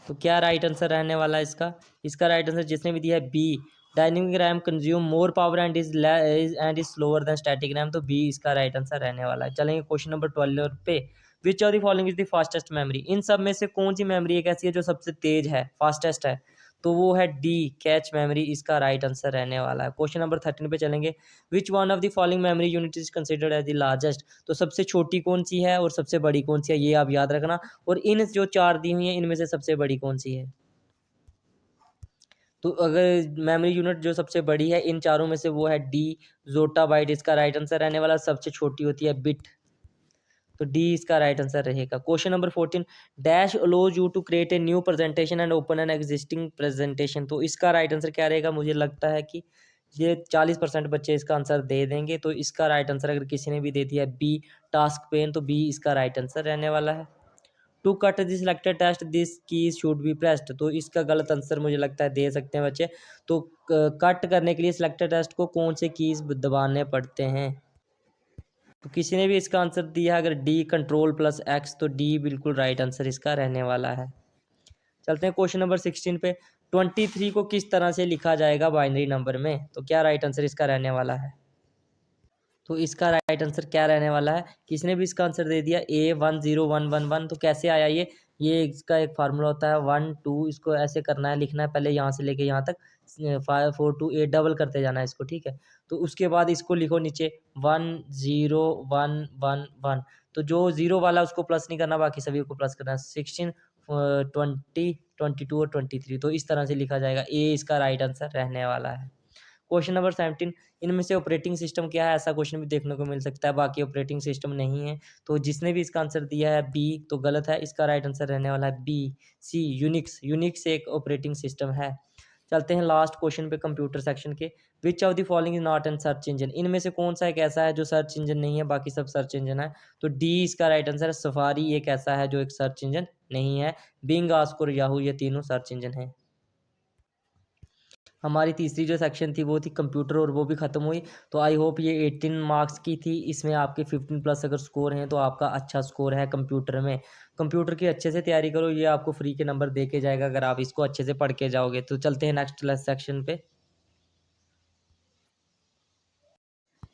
A: तो क्या राइट आंसर रहने वाला है इसका? इसका राइट आंसर जिसने भी दिया है B, dynamic RAM consume more power and is slower than static RAM. तो बी इसका राइट आंसर रहने वाला है। चलेंगे क्वेश्चन नंबर 12 पे। Which of the following is the fastest memory. इन सब में से कौन सी मेमोरी एक ऐसी है जो सबसे तेज है, फास्टेस्ट है? तो वो है डी, कैच मेमोरी इसका राइट आंसर रहने वाला है। क्वेश्चन नंबर 13 पे चलेंगे। Which one of the following memory unit is considered as the largest. तो सबसे छोटी कौन सी है और सबसे बड़ी कौन सी है, ये आप याद रखना। और इन जो चार दी हुई हैं इनमें से सबसे बड़ी कौन सी है? तो अगर मेमोरी यूनिट जो सबसे बड़ी है इन चारों में से वो है डी, जोटा बाइट इसका राइट आंसर रहने वाला। सबसे छोटी होती है बिट, तो डी इसका राइट आंसर रहेगा। Question number 14। Dash allows you to create a new presentation and open an existing presentation. तो इसका राइट आंसर क्या रहेगा? मुझे लगता है कि ये 40% बच्चे इसका आंसर दे देंगे। तो इसका राइट आंसर अगर किसी ने भी दे दिया बी, टास्क पेन, तो बी इसका राइट आंसर रहने वाला है। To cut the selected text this keys should be pressed. तो इसका गलत आंसर मुझे लगता है दे सकते हैं बच्चे। तो कट करने के लिए सिलेक्टेड टेस्ट को कौन से कीज दबाने पड़ते हैं? तो किसी ने भी इसका आंसर दिया अगर डी, Ctrl+X, तो डी बिल्कुल राइट आंसर इसका रहने वाला है। चलते हैं क्वेश्चन नंबर 16 पे। 23 को किस तरह से लिखा जाएगा बाइनरी नंबर में? तो क्या राइट आंसर इसका रहने वाला है? तो इसका राइट आंसर क्या रहने वाला है? किसने भी इसका आंसर दे दिया A10111। तो कैसे आया ये इसका एक फार्मूला होता है 1 2, इसको ऐसे करना है, लिखना है पहले यहाँ से लेके यहाँ तक 5 4 2 8 डबल करते जाना है इसको, ठीक है। तो उसके बाद इसको लिखो नीचे 1 0 1 1 1। तो जो जीरो वाला उसको प्लस नहीं करना, बाकी सभी को प्लस करना है। 16 20 22 और 23। तो इस तरह से लिखा जाएगा। ए इसका राइट आंसर रहने वाला है। Question number 17। इनमें से ऑपरेटिंग सिस्टम क्या है? ऐसा क्वेश्चन भी देखने को मिल सकता है, बाकी ऑपरेटिंग सिस्टम नहीं है। तो जिसने भी इसका आंसर दिया है बी, तो गलत है। इसका राइट आंसर रहने वाला है बी, सी, यूनिक्स। यूनिक्स एक ऑपरेटिंग सिस्टम है। चलते हैं लास्ट क्वेश्चन पे कंप्यूटर सेक्शन के। विच of the following is not N search engine. इनमें से कौन सा एक ऐसा है जो सर्च इंजन नहीं है, बाकी सब सर्च इंजन है? तो डी इसका राइट आंसर है। सफारी एक ऐसा है जो एक सर्च इंजन नहीं है। बिंग, आस्क और याहू ये तीनों सर्च इंजन है। हमारी तीसरी जो सेक्शन थी वो थी कंप्यूटर, और वो भी ख़त्म हुई। तो आई होप ये 18 मार्क्स की थी, इसमें आपके 15 प्लस अगर स्कोर हैं तो आपका अच्छा स्कोर है कंप्यूटर में। कंप्यूटर की अच्छे से तैयारी करो, ये आपको फ्री के नंबर दे के जाएगा अगर आप इसको अच्छे से पढ़ के जाओगे। तो चलते हैं नेक्स्ट सेक्शन पे।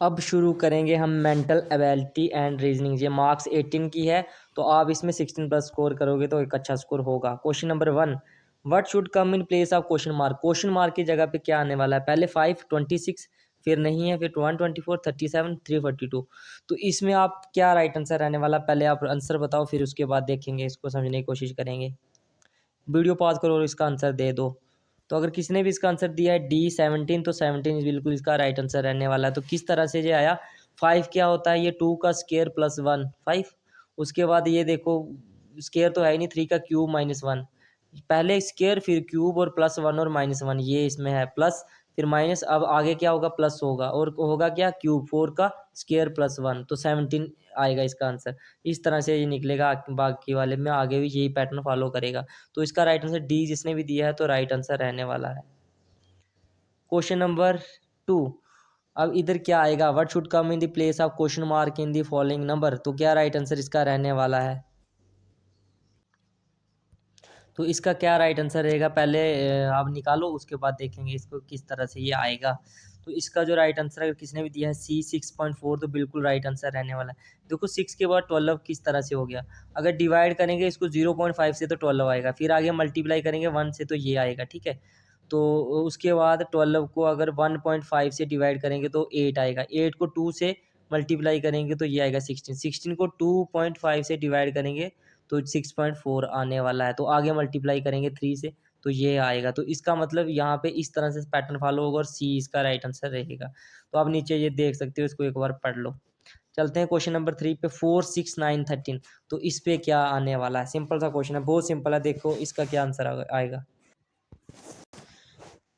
A: अब शुरू करेंगे हम मेंटल एबिलिटी एंड रीजनिंग। ये मार्क्स 18 की है, तो आप इसमें 16 प्लस स्कोर करोगे तो एक अच्छा स्कोर होगा। Question number 1। What should come in place of question mark, question mark की जगह पे क्या आने वाला है, पहले 5, 26, फिर नहीं है, फिर 124, 37, 342। तो इसमें आप क्या राइट आंसर रहने वाला, पहले आप आंसर बताओ, फिर उसके बाद देखेंगे, इसको समझने की कोशिश करेंगे। वीडियो पॉज करो और इसका आंसर दे दो। तो अगर किसी ने भी इसका आंसर दिया है D17, तो 17 बिल्कुल इसका राइट आंसर रहने वाला है। तो किस तरह से ये आया, 5 क्या होता है, ये 2 का स्केयर प्लस 1 5। उसके बाद ये देखो स्केयर तो है ही नहीं, 3 का क्यूब माइनस 1, पहले स्केयर फिर क्यूब और प्लस 1 और माइनस 1, ये इसमें है प्लस, फिर माइनस, अब आगे क्या होगा, प्लस होगा, और होगा क्या, क्यूब, 4 का स्केयर प्लस 1, तो 17 आएगा इसका आंसर। इस तरह से ये निकलेगा, बाकी वाले में आगे भी यही पैटर्न फॉलो करेगा। तो इसका राइट आंसर डी जिसने भी दिया है तो राइट आंसर रहने वाला है। क्वेश्चन नंबर 2, अब इधर क्या आएगा, what should come in the place of question mark in the following number, तो क्या राइट आंसर इसका रहने वाला है। तो इसका क्या राइट आंसर रहेगा, पहले आप निकालो, उसके बाद देखेंगे इसको किस तरह से ये आएगा। तो इसका जो राइट आंसर अगर किसने भी दिया है C 6.4, तो बिल्कुल राइट आंसर रहने वाला है। देखो 6 के बाद 12 किस तरह से हो गया, अगर डिवाइड करेंगे इसको 0.5 से तो 12 आएगा, फिर आगे मल्टीप्लाई करेंगे 1 से तो ये आएगा, ठीक है। तो उसके बाद 12 को अगर 1.5 से डिवाइड करेंगे तो 8 आएगा, 8 को 2 से मल्टीप्लाई करेंगे तो ये आएगा 16, 16 को 2.5 से डिवाइड करेंगे तो 6.4 आने वाला है, तो आगे मल्टीप्लाई करेंगे 3 से तो ये आएगा। तो इसका मतलब यहाँ पे इस तरह से पैटर्न फॉलो होगा और सी इसका राइट आंसर रहेगा। तो आप नीचे ये देख सकते हो, इसको एक बार पढ़ लो। चलते हैं क्वेश्चन नंबर 3 पे, 4, 6, 9, 13। तो इस पे क्या आने वाला है, सिंपल सा क्वेश्चन है, बहुत सिंपल है, देखो इसका क्या आंसर आएगा।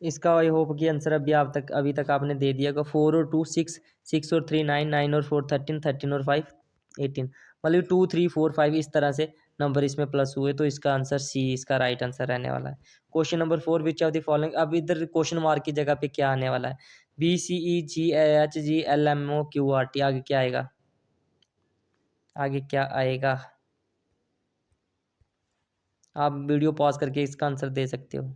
A: इसका आई होप कि आंसर अभी तक आपने दे दिया होगा। 4 और 2 6, 6 और 3 9, 9 और 4 13, 13 और 5 18, मतलब 2 3 4 5 इस तरह से नंबर इसमें प्लस हुए, तो इसका आंसर सी इसका राइट आंसर रहने वाला है। Question number 4, which of the following, अब इधर क्वेश्चन मार्क की जगह पे क्या आने वाला है, BCEGHGLMOQRT, आगे क्या आएगा, आगे क्या आएगा, आप वीडियो पॉज करके इसका आंसर दे सकते हो।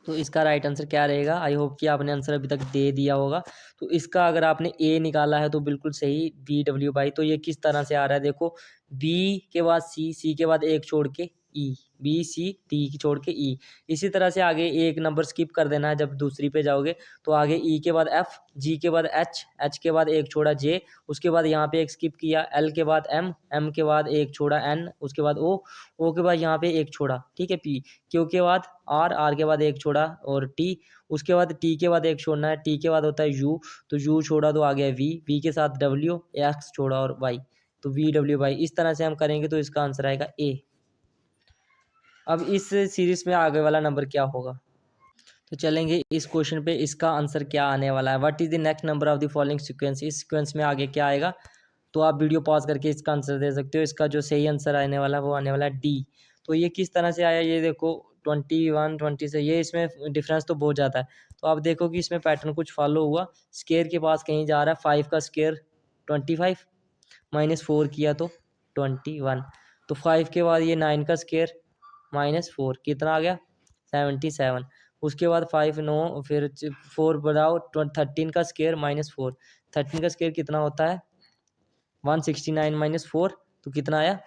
A: तो इसका राइट आंसर क्या रहेगा, आई होप कि आपने आंसर अभी तक दे दिया होगा। तो इसका अगर आपने ए निकाला है तो बिल्कुल सही, BW/, तो ये किस तरह से आ रहा है, देखो बी के बाद सी के बाद एक छोड़ के ई, BCD की छोड़ के ई, इसी तरह से आगे एक नंबर स्किप कर देना है जब दूसरी पे जाओगे। तो आगे ई के बाद एफ, जी के बाद एच के बाद एक छोड़ा जे, उसके बाद यहाँ पे एक स्किप किया, एल के बाद एम के बाद एक छोड़ा एन, उसके बाद ओ के बाद यहाँ पे एक छोड़ा, ठीक है, पी, क्यू के बाद आर के बाद एक छोड़ा और टी, उसके बाद टी के बाद एक छोड़ना है, टी के बाद होता है यू, तो यू छोड़ा तो आ गया वी के साथ डब्ल्यू, एक्स छोड़ा और वाई, तो VW/, इस तरह से हम करेंगे तो इसका आंसर आएगा ए। अब इस सीरीज में आगे वाला नंबर क्या होगा, तो चलेंगे इस क्वेश्चन पे, इसका आंसर क्या आने वाला है, what is the next number of the following sequence, इस सीक्वेंस में आगे क्या आएगा। तो आप वीडियो पॉज करके इसका आंसर दे सकते हो, इसका जो सही आंसर आने वाला है वो आने वाला है डी। तो ये किस तरह से आया, ये देखो 21 20 से, ये इसमें डिफरेंस तो बहुत ज़्यादा है। तो आप देखो कि इसमें पैटर्न कुछ फॉलो हुआ, स्केयर के पास कहीं जा रहा है, 5 का स्केयर 25 माइनस 4 किया तो 21, तो 5 के बाद ये 9 का स्केयर -4 कितना आ गया 77, उसके बाद 5 9, फिर 4 बढ़ाओ 13 का स्केयर -4, 13 का स्केयर कितना होता है 169 -4, तो कितना आया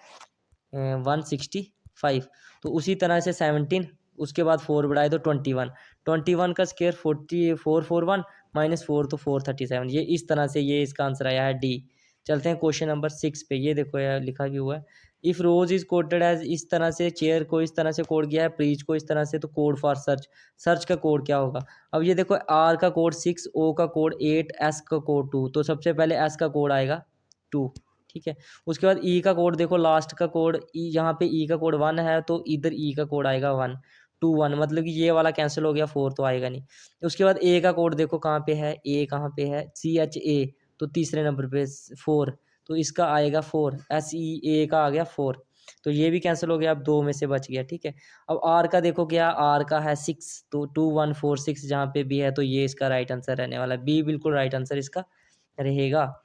A: 165। तो उसी तरह से 17, उसके बाद 4 बढ़ाए तो 21, 21 का स्केयर 441 -4 तो 437, ये इस तरह से ये इसका आंसर आया है डी। चलते हैं क्वेश्चन नंबर 6 पे, ये देखो यार लिखा भी हुआ है, if rose is coded as, इस तरह से चेयर को इस तरह से कोड किया है, प्लीज को इस तरह से, तो कोड फॉर सर्च, सर्च का कोड क्या होगा। अब ये देखो आर का कोड 6, ओ का कोड 8, एस का कोड 2, तो सबसे पहले एस का कोड आएगा 2, ठीक है। उसके बाद ई का कोड देखो, लास्ट का कोड ई, यहाँ पे ई का कोड 1 है तो इधर ई का कोड आएगा 1 2 1, मतलब कि ये वाला कैंसिल हो गया, 4 तो आएगा नहीं। उसके बाद ए का कोड देखो कहाँ पे है, ए कहाँ पे है, CHA, तो तीसरे नंबर पे 4, तो इसका आएगा 4, SEA का आ गया 4, तो ये भी कैंसिल हो गया, अब 2 में से बच गया, ठीक है। अब आर का देखो, क्या आर का है 6, तो 2 1 4 6 जहाँ पे भी है, तो ये इसका राइट आंसर रहने वाला है, बी बिल्कुल राइट आंसर इसका रहेगा।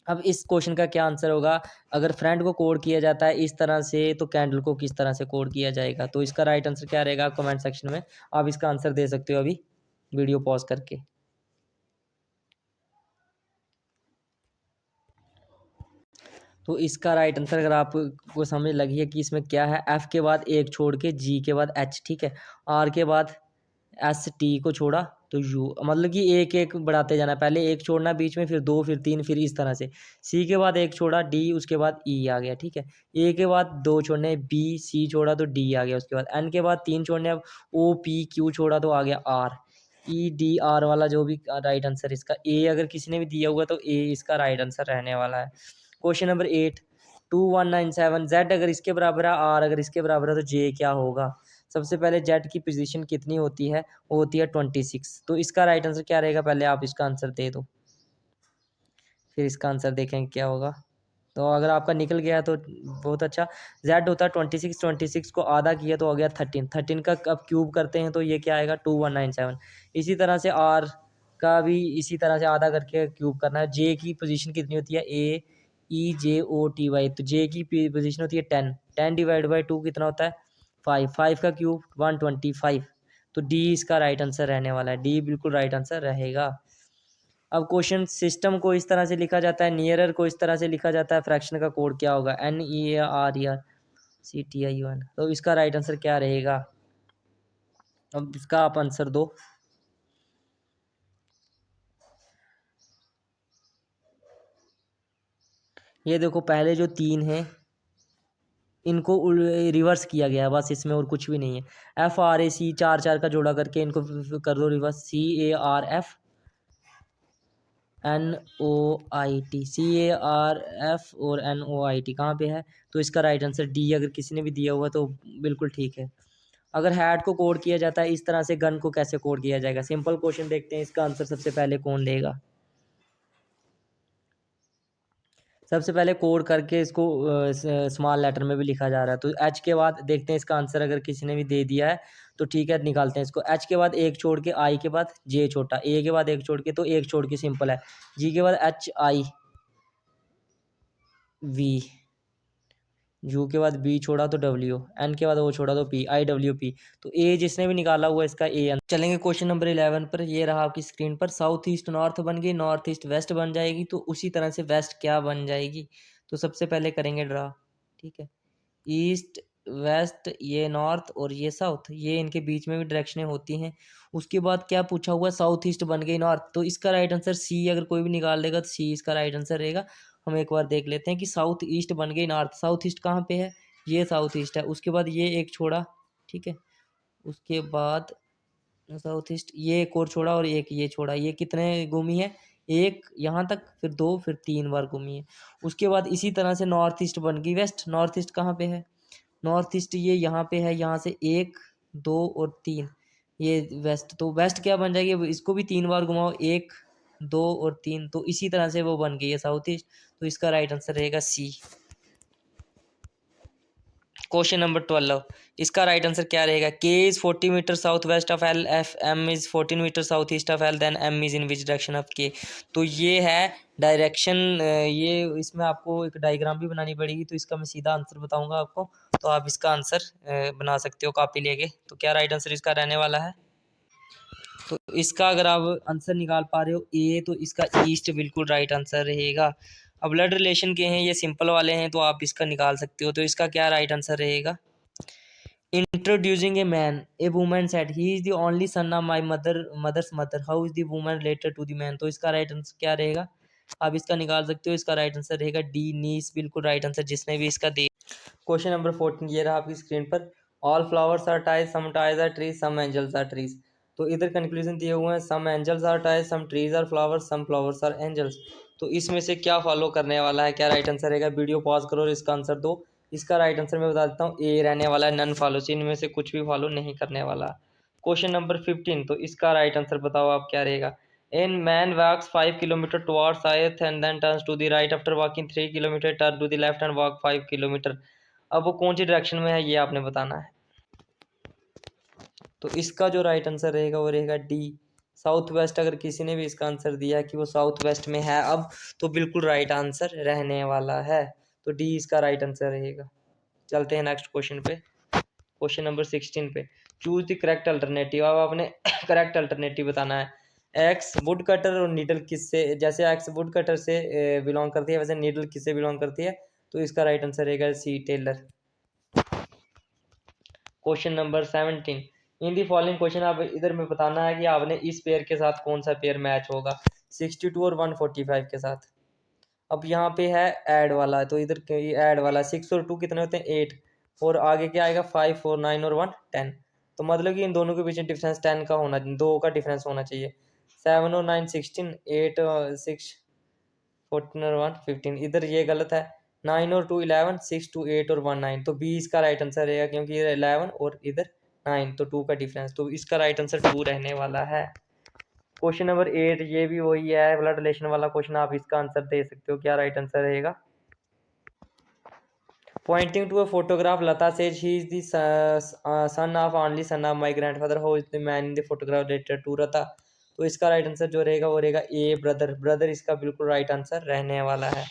A: अब इस क्वेश्चन का क्या आंसर होगा, अगर फ्रेंड को कोड किया जाता है इस तरह से तो कैंडल को किस तरह से कोड किया जाएगा, तो इसका राइट आंसर क्या रहेगा, कमेंट सेक्शन में आप इसका आंसर दे सकते हो अभी वीडियो पॉज करके। तो इसका राइट आंसर अगर आपको समझ लगी है कि इसमें क्या है, एफ के बाद एक छोड़ के जी के बाद एच, ठीक है, आर के बाद एस टी को छोड़ा तो यू, मतलब कि एक एक बढ़ाते जाना, पहले एक छोड़ना बीच में, फिर दो, फिर तीन, फिर इस तरह से। सी के बाद एक छोड़ा डी, उसके बाद ई आ गया, ठीक है। ए के बाद दो छोड़ने बी, सी छोड़ा तो डी आ गया, उसके बाद एन के बाद तीन छोड़ने, अब ओ पी क्यू छोड़ा तो आ गया आर। ई डी आर वाला जो भी राइट आंसर इसका, ए अगर किसी ने भी दिया हुआ तो ए इसका राइट आंसर रहने वाला है। क्वेश्चन नंबर 8, 2197, जेड अगर इसके बराबर है, आर अगर इसके बराबर है तो जे क्या होगा। सबसे पहले जेड की पोजीशन कितनी होती है, वो होती है 26। तो इसका राइट आंसर क्या रहेगा, पहले आप इसका आंसर दे दो, फिर इसका आंसर देखेंगे क्या होगा। तो अगर आपका निकल गया तो बहुत अच्छा। जेड होता है 26, 26 को आधा किया तो हो गया 13, 13 का अब क्यूब करते हैं तो ये क्या आएगा 2197। इसी तरह से आर का भी इसी तरह से आधा करके क्यूब करना है। जे की पोजीशन कितनी होती है, ए ई जे ओ टी वाई, तो जे की पोजीशन होती है 10, 10 डिवाइड बाई 2 कितना होता है 5, 5 का क्यूब 125। तो डी इसका राइट आंसर रहने वाला है, डी बिल्कुल राइट आंसर रहेगा। अब क्वेश्चन सिस्टम को इस तरह से लिखा जाता है, नियरर को इस तरह से लिखा जाता है, फ्रैक्शन का कोड क्या होगा, N E A R E R C T I U N. तो इसका राइट आंसर क्या रहेगा, अब इसका आप आंसर दो। ये देखो पहले जो तीन हैं इनको रिवर्स किया गया है बस, इसमें और कुछ भी नहीं है। एफ आर ए सी, चार चार का जोड़ा करके इनको कर दो reverse, C A R F N O I T, C A R F और एन ओ आई टी कहाँ पे है, तो इसका राइट आंसर डी अगर किसी ने भी दिया हुआ तो बिल्कुल ठीक है। अगर हैट को कोड किया जाता है इस तरह से, गन को कैसे कोड किया जाएगा, सिंपल क्वेश्चन देखते हैं, इसका आंसर सबसे पहले कौन देगा। सबसे पहले कोड करके इसको स्मॉल लेटर में भी लिखा जा रहा है, तो एच के बाद देखते हैं इसका आंसर, अगर किसी ने भी दे दिया है तो ठीक है निकालते हैं इसको। एच के बाद एक छोड़ के, आई के बाद जे छोटा, ए के बाद एक छोड़ के तो एक छोड़ के सिंपल है, जी के बाद एच आई वी, यू के बाद बी छोड़ा तो डब्ल्यू, एन के बाद ओ छोड़ा तो पी, आई डब्ल्यू पी। तो ए जिसने भी निकाला हुआ इसका ए। चलेंगे क्वेश्चन नंबर 11 पर, ये रहा आपकी स्क्रीन पर, साउथ ईस्ट नॉर्थ बन गई, नॉर्थ ईस्ट वेस्ट बन जाएगी, तो उसी तरह से वेस्ट क्या बन जाएगी। तो सबसे पहले करेंगे ड्रा, ठीक है, ईस्ट वेस्ट, ये नॉर्थ और ये साउथ, ये इनके बीच में भी डायरेक्शनें होती हैं। उसके बाद क्या पूछा हुआ है, साउथ ईस्ट बन गई नॉर्थ, तो इसका राइट आंसर सी, अगर कोई भी निकाल लेगा तो सी इसका राइट आंसर रहेगा। हम एक बार देख लेते हैं कि साउथ ईस्ट बन गई नॉर्थ, साउथ ईस्ट कहाँ पे है, ये साउथ ईस्ट है, उसके बाद ये एक छोड़ा, ठीक है, उसके बाद साउथ ईस्ट ये एक और छोड़ा और एक ये छोड़ा, ये कितने घूमी है, एक यहाँ तक, फिर दो, फिर तीन बार घूमी है। उसके बाद इसी तरह से नॉर्थ ईस्ट बन गई वेस्ट, नॉर्थ ईस्ट कहाँ पे है, नॉर्थ ईस्ट ये यहाँ पे है, यहाँ से एक, दो और तीन, ये वेस्ट, तो वेस्ट क्या बन जाएगी, इसको भी तीन बार घुमाओ, एक, दो और तीन, तो इसी तरह से वो बन गई है साउथ ईस्ट। तो इसका राइट आंसर रहेगा सी। क्वेश्चन नंबर 12, इसका राइट आंसर क्या रहेगा, K is 40 metre south west of L, if M is 14 metre south east of L, then M is in which direction of K. तो ये है direction, ये इसमें आपको एक डायग्राम भी बनानी पड़ेगी, तो इसका मैं सीधा आंसर बताऊंगा आपको, तो आप इसका आंसर बना सकते हो कॉपी लेके। तो क्या राइट आंसर इसका रहने वाला है, तो इसका अगर आप आंसर निकाल पा रहे हो ए, तो इसका ईस्ट बिल्कुल राइट आंसर रहेगा। अब ब्लड रिलेशन के हैं, ये सिंपल वाले हैं, तो आप इसका निकाल सकते हो, तो इसका क्या राइट आंसर रहेगा, introducing a man, a woman said he is the only son of my mother's mother, how is the woman related to the man. तो इसका राइट आंसर क्या रहेगा, आप इसका निकाल सकते हो, इसका राइट आंसर रहेगा डी नीस, बिल्कुल राइट आंसर जिसने भी इसका दे। क्वेश्चन नंबर 14, ये रहा आपकी स्क्रीन पर, all flowers are ties, some ties are trees, some angels are trees. तो इधर कंक्लूजन दिए हुए हैं, some angels are ties, some trees are flowers, some flowers are angels. तो इसमें से क्या फॉलो करने वाला है, क्या राइट आंसर रहेगा, वीडियो पॉज करो और इसका आंसर दो। इसका राइट आंसर मैं बता देता हूँ, ए रहने वाला है, नन फॉलो, इनमें से कुछ भी फॉलो नहीं करने वाला। क्वेश्चन नंबर 15, तो इसका राइट आंसर बताओ आप क्या रहेगा, an man walks 5 kilometre towards south and then turns to the right after walking 3 kilometre, turn to the left and walk 5 kilometre. अब वो कौन सी डायरेक्शन में है ये आपने बताना है। तो इसका जो राइट आंसर रहेगा वो रहेगा डी, साउथ वेस्ट। अगर किसी ने भी इसका आंसर दिया कि वो साउथ वेस्ट में है अब, तो बिल्कुल राइट आंसर रहने वाला है, तो डी इसका राइट आंसर रहेगा। चलते हैं नेक्स्ट क्वेश्चन पे, क्वेश्चन नंबर 16 पे, चूज द करेक्ट अल्टरनेटिव। अब आपने करेक्ट अल्टरनेटिव बताना है। एक्स वुड कटर और नीडल किससे, जैसे एक्स वुड कटर से बिलोंग करती है, वैसे नीडल किससे बिलोंग करती है, तो इसका राइट आंसर रहेगा C tailor. Question number 17, in the following question, आप इधर में बताना है कि आपने इस पेयर के साथ कौन सा पेयर मैच होगा 62 और 145 के साथ। अब यहाँ पे है ऐड वाला, तो इधर ऐड वाला 6 और 2 कितने होते हैं 8, और आगे क्या आएगा 5 4 9 और 1 10, तो मतलब कि इन दोनों के बीच डिफरेंस 10 का होना, 2 का डिफरेंस होना चाहिए। 7 और 9 16, 8 और 6 14 और 1 15, इधर ये गलत है। 9 और 2 11, 6 2 8 और 1 9, तो बी इसका राइट आंसर रहेगा, क्योंकि इधर 11 और इधर 9, तो 2 का डिफरेंस, तो इसका राइट आंसर 2 रहने वाला है। क्वेश्चन नंबर 8, ये भी वही है ब्लड रिलेशन वाला क्वेश्चन, आप इसका आंसर दे सकते हो, क्या राइट आंसर रहेगा। Pointing to a photograph, Lata says he is the son of only son of my grandfather, how is the man in the photograph related to Lata, तो इसका राइट आंसर जो रहेगा वो रहेगा ए ब्रदर, ब्रदर इसका बिल्कुल राइट आंसर रहने वाला है।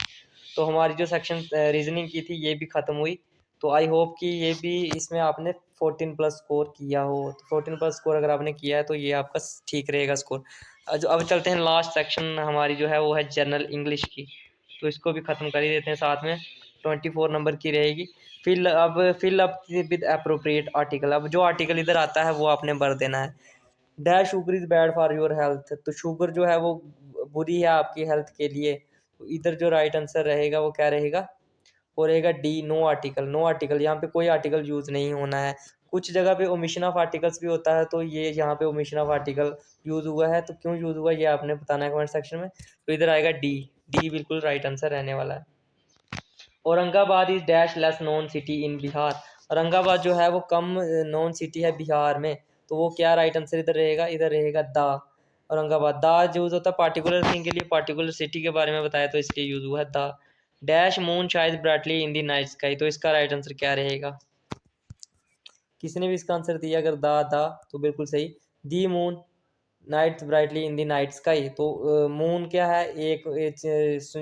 A: तो हमारी जो सेक्शन रीजनिंग की थी ये भी खत्म हुई, तो आई होप कि ये भी इसमें आपने 14 प्लस स्कोर किया हो, तो 14 प्लस स्कोर अगर आपने किया है तो ये आपका ठीक रहेगा स्कोर। जो अब चलते हैं लास्ट सेक्शन हमारी जो है वो है जनरल इंग्लिश की, तो इसको भी ख़त्म कर ही देते हैं, साथ में 24 नंबर की रहेगी। Fill up with appropriate article, अब जो आर्टिकल इधर आता है वो आपने भर देना है। Dash sugar is bad for your health, तो शुगर जो है वो बुरी है आपकी हेल्थ के लिए, तो इधर जो राइट आंसर रहेगा वो क्या रहेगा, वो रहेगा D no article. No article, यहाँ पे कोई आर्टिकल यूज़ नहीं होना है। कुछ जगह पे ओमिशन ऑफ आर्टिकल्स भी होता है, तो ये यहाँ पे ओमिशन ऑफ आर्टिकल यूज़ हुआ है, तो क्यों यूज़ हुआ ये आपने बताना है कमेंट सेक्शन में। तो इधर आएगा डी, डी बिल्कुल राइट आंसर रहने वाला है। Aurangabad is dash less known city in Bihar, Aurangabad जो है वो कम नोन सिटी है बिहार में, तो वो क्या राइट आंसर इधर रहेगा, इधर रहेगा दा। औरंगाबाद दा यूज होता है पार्टिकुलर थिंग के लिए, पार्टिकुलर सिटी के बारे में बताया तो इसलिए यूज हुआ है दा। डैश मून शाइज ब्राइटली इन दी नाइट स्काई, तो इसका राइट आंसर क्या रहेगा। किसने भी इसका आंसर दिया अगर दा तो बिल्कुल सही। दी मून नाइट ब्राइटली इन दी नाइट स्काई, तो मून क्या है, एक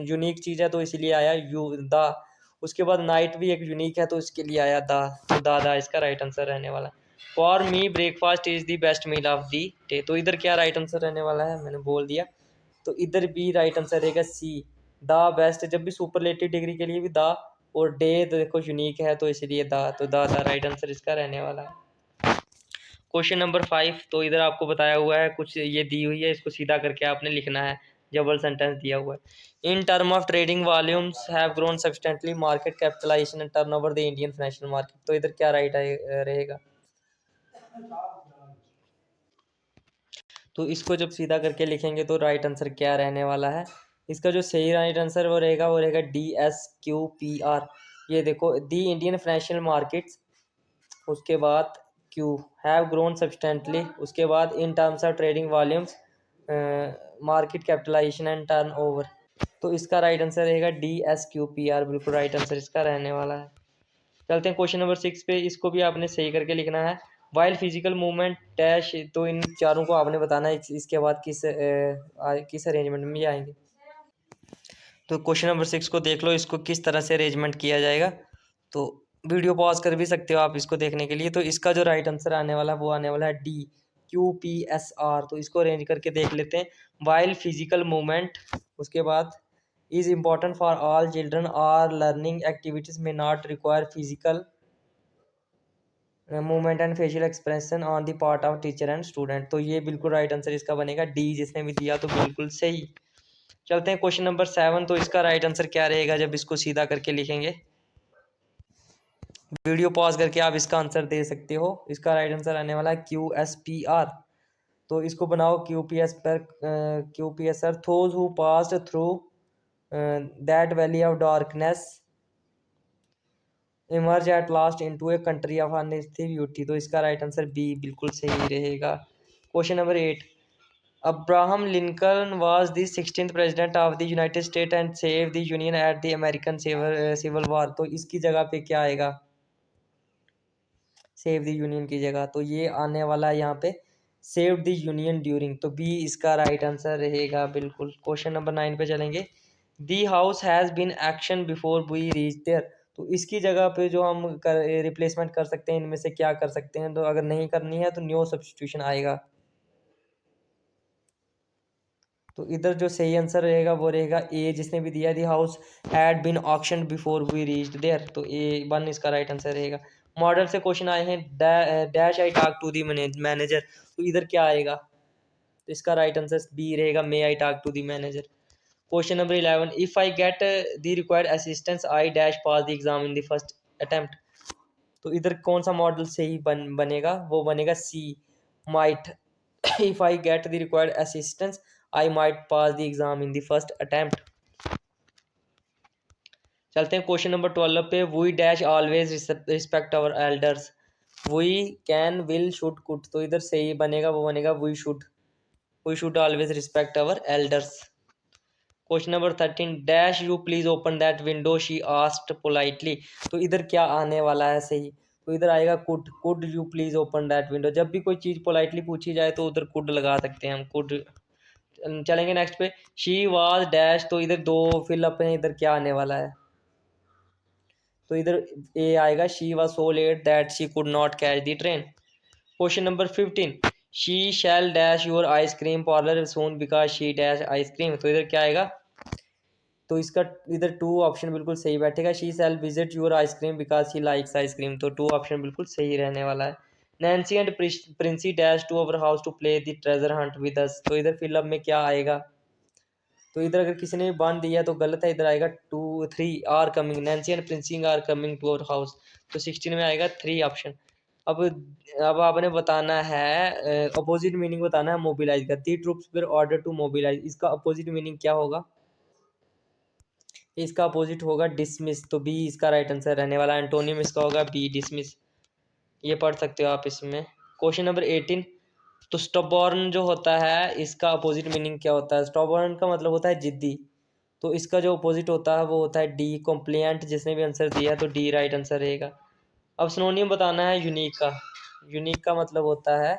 A: यूनिक चीज़ है, तो इसीलिए आया यू दा। उसके बाद नाइट भी एक यूनिक है, तो इसके लिए आया दा, तो दा इसका राइट आंसर रहने वाला है। For me breakfast is the best meal of the day, तो इधर क्या राइट आंसर रहने वाला है, मैंने बोल दिया, तो इधर भी राइट आंसर रहेगा सी द बेस्ट, जब भी सुपरलेटिव डिग्री के लिए भी द, और डे तो देखो यूनिक है तो इसलिए द, तो द राइट आंसर इसका रहने वाला है। क्वेश्चन नंबर 5, तो इधर आपको बताया हुआ है कुछ ये दी हुई है, इसको सीधा करके आपने लिखना है, जबल सेंटेंस दिया हुआ है। In term of trading volumes have grown substantially, market capitalisation and turnover the Indian financial market, तो इधर क्या राइट रहेगा। तो इसको जब सीधा करके लिखेंगे तो राइट आंसर क्या रहने वाला है, इसका जो सही राइट आंसर वो रहेगा DSQPR। ये देखो दी इंडियन फाइनेंशियल मार्केट्स, उसके बाद क्यू हैव ग्रोन सब्सटेंटली, उसके बाद in terms of trading volumes, market capitalisation and turnover, तो इसका राइट आंसर रहेगा DSQPR, बिल्कुल राइट आंसर इसका रहने वाला है। चलते हैं क्वेश्चन नंबर 6 पे, इसको भी आपने सही करके लिखना है। वाइल फिजिकल मूवमेंट डैश, तो इन चारों को आपने बताना है इसके बाद किस अरेंजमेंट में ये आएंगे। तो क्वेश्चन नंबर 6 को देख लो, इसको किस तरह से अरेंजमेंट किया जाएगा, तो वीडियो पॉज कर भी सकते हो आप इसको देखने के लिए। तो इसका जो राइट आंसर आने वाला है वो आने वाला है DQPSR, तो इसको अरेंज करके देख लेते हैं। वाइल फिजिकल मूवमेंट, उसके बाद is important for all children are learning activities में not require physical movement and facial expression on the part of teacher and student, तो ये बिल्कुल राइट आंसर इसका बनेगा डी, जिसने भी दिया तो बिल्कुल सही। चलते हैं क्वेश्चन नंबर 7, तो इसका राइट आंसर क्या रहेगा जब इसको सीधा करके लिखेंगे। वीडियो पॉज करके आप इसका आंसर दे सकते हो, इसका राइट आंसर आने वाला है QSPR, तो इसको बनाओ QPSR, those who passed through that valley of darkness emerge at last into a country of unearthly beauty, तो इसका राइट आंसर बी बिल्कुल सही रहेगा। Question number 8, Abraham Lincoln was the 16th president of the United State and save the union at the American civil war, तो इसकी जगह पे क्या आएगा, सेव द यूनियन की जगह, तो ये आने वाला है यहाँ पे सेव द यूनियन ड्यूरिंग, तो बी इसका राइट आंसर रहेगा बिल्कुल। क्वेश्चन नंबर 9 पे चलेंगे। The house has been action before we reach there, तो इसकी जगह पे जो हम रिप्लेसमेंट कर सकते हैं इनमें से क्या कर सकते हैं, तो अगर नहीं करनी है तो न्यू सब्सटीट्यूशन आएगा। तो इधर जो सही आंसर रहेगा वो रहेगा ए, जिसने भी दिया, the house had been auction before we reached there, तो A1 इसका राइट आंसर रहेगा। मॉडल से क्वेश्चन आए हैं, dash I talk to the manager, तो इधर क्या आएगा, तो इसका राइट आंसर बी रहेगा, may I talk to the manager. Question number 11, if I get the required assistance I dash pass the exam in the first attempt, तो इधर कौन सा मॉडल सही बनेगा, वो बनेगा C, might. If I get the required assistance I might pass the exam in the first attempt. चलते हैं क्वेश्चन नंबर 12 पे, we dash always respect our elders, we can will should could, तो इधर सही बनेगा, वो बनेगा we should always respect our elders. Question number 13, dash you please open that window she asked politely, तो इधर क्या आने वाला है सही, तो इधर आएगा could you please open that window, जब भी कोई चीज़ पोलाइटली पूछी जाए तो उधर कुड लगा सकते हैं हम, कुड। चलेंगे नेक्स्ट पे, शी वाज डैश, तो इधर दो फिलअप है, इधर क्या आने वाला है, तो इधर ए आएगा, she was so late that she could not catch the train. Question number 15, she shall dash your ice cream parlour soon because she dash ice cream, तो इधर क्या आएगा, तो इसका इधर टू ऑप्शन बिल्कुल सही बैठेगा, she shall visit your ice cream because she likes ice cream, तो टू ऑप्शन बिल्कुल सही रहने वाला है। Nancy and Princy dash to our house to play the treasure hunt with us, तो इधर फिलअप में क्या आएगा, तो इधर अगर किसी ने भी बांध दिया तो गलत है, इधर आएगा 2 3 are coming, Nancy and Princy are coming to our house, तो 16 में आएगा 3 ऑप्शन। अब आपने बताना है अपोजिट मीनिंग बताना है मोबिलाइज का, the troops were ordered to mobilize, इसका अपोजिट मीनिंग क्या होगा, इसका अपोजिट होगा डिसमिस, तो बी इसका राइट आंसर रहने वाला, एंटोनियम इसका होगा बी, डिसमिस, ये पढ़ सकते हो आप इसमें। क्वेश्चन नंबर 18, तो स्टबॉर्न जो होता है इसका अपोजिट मीनिंग क्या होता है, स्टबॉर्न का मतलब होता है जिद्दी, तो इसका जो अपोजिट होता है वो होता है डी, कॉम्प्लिएंट, जिसने भी आंसर दिया है तो डी राइट आंसर रहेगा। अब सिनोनियम बताना है यूनिक का, यूनिक का मतलब होता है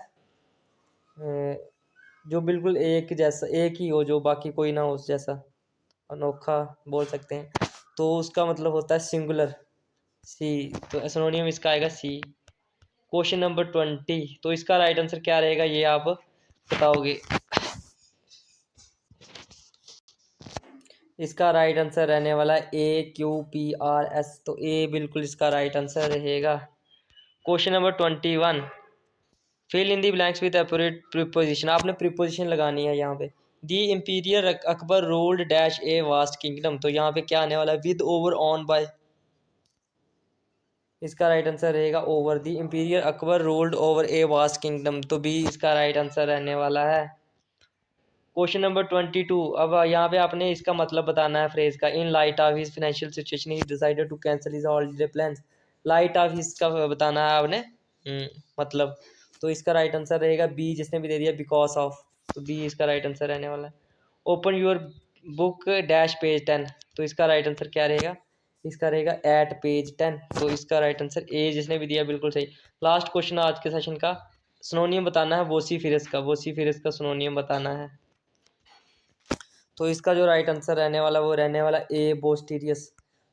A: जो बिल्कुल एक जैसा, एक ही हो, जो बाकी कोई ना हो उस जैसा, अनोखा बोल सकते हैं, तो उसका मतलब होता है सिंगुलर, सी, तो सिनोनियम इसका आएगा सी। क्वेश्चन नंबर 20, तो इसका राइट आंसर क्या रहेगा ये आप बताओगे, इसका राइट आंसर रहने वाला है AQPRS, तो ए बिल्कुल इसका राइट आंसर रहेगा। Question number 21, fill in the blanks with appropriate preposition, आपने प्रीपोजिशन लगानी है यहाँ पे, the emperor Akbar ruled dash a vast kingdom, तो यहाँ पे क्या आने वाला है, विद ओवर ऑन बाय, इसका राइट आंसर रहेगा over, the emperor Akbar ruled over a vast kingdom, तो बी इसका राइट आंसर रहने वाला है। क्वेश्चन नंबर 22, अब यहाँ पे आपने इसका मतलब बताना है फ्रेज का, in light of his financial situation he decided to cancel his holiday plans, light of his का बताना है आपने मतलब, तो इसका राइट आंसर रहेगा बी, जिसने भी दे दिया बिकॉज ऑफ, तो बी इसका राइट आंसर रहने वाला है। Open your book dash page 10, तो इसका राइट आंसर क्या रहेगा, इसका रहेगा एट पेज 10, तो इसका राइट आंसर ए, जिसने भी दिया बिल्कुल सही। लास्ट क्वेश्चन आज के सेशन का, सिनोनियम बताना है वोसीफिरस का, वोसीफिरस का सिनोनियम बताना है, तो इसका जो राइट आंसर रहने वाला वो रहने वाला ए, बोस्टीरियस,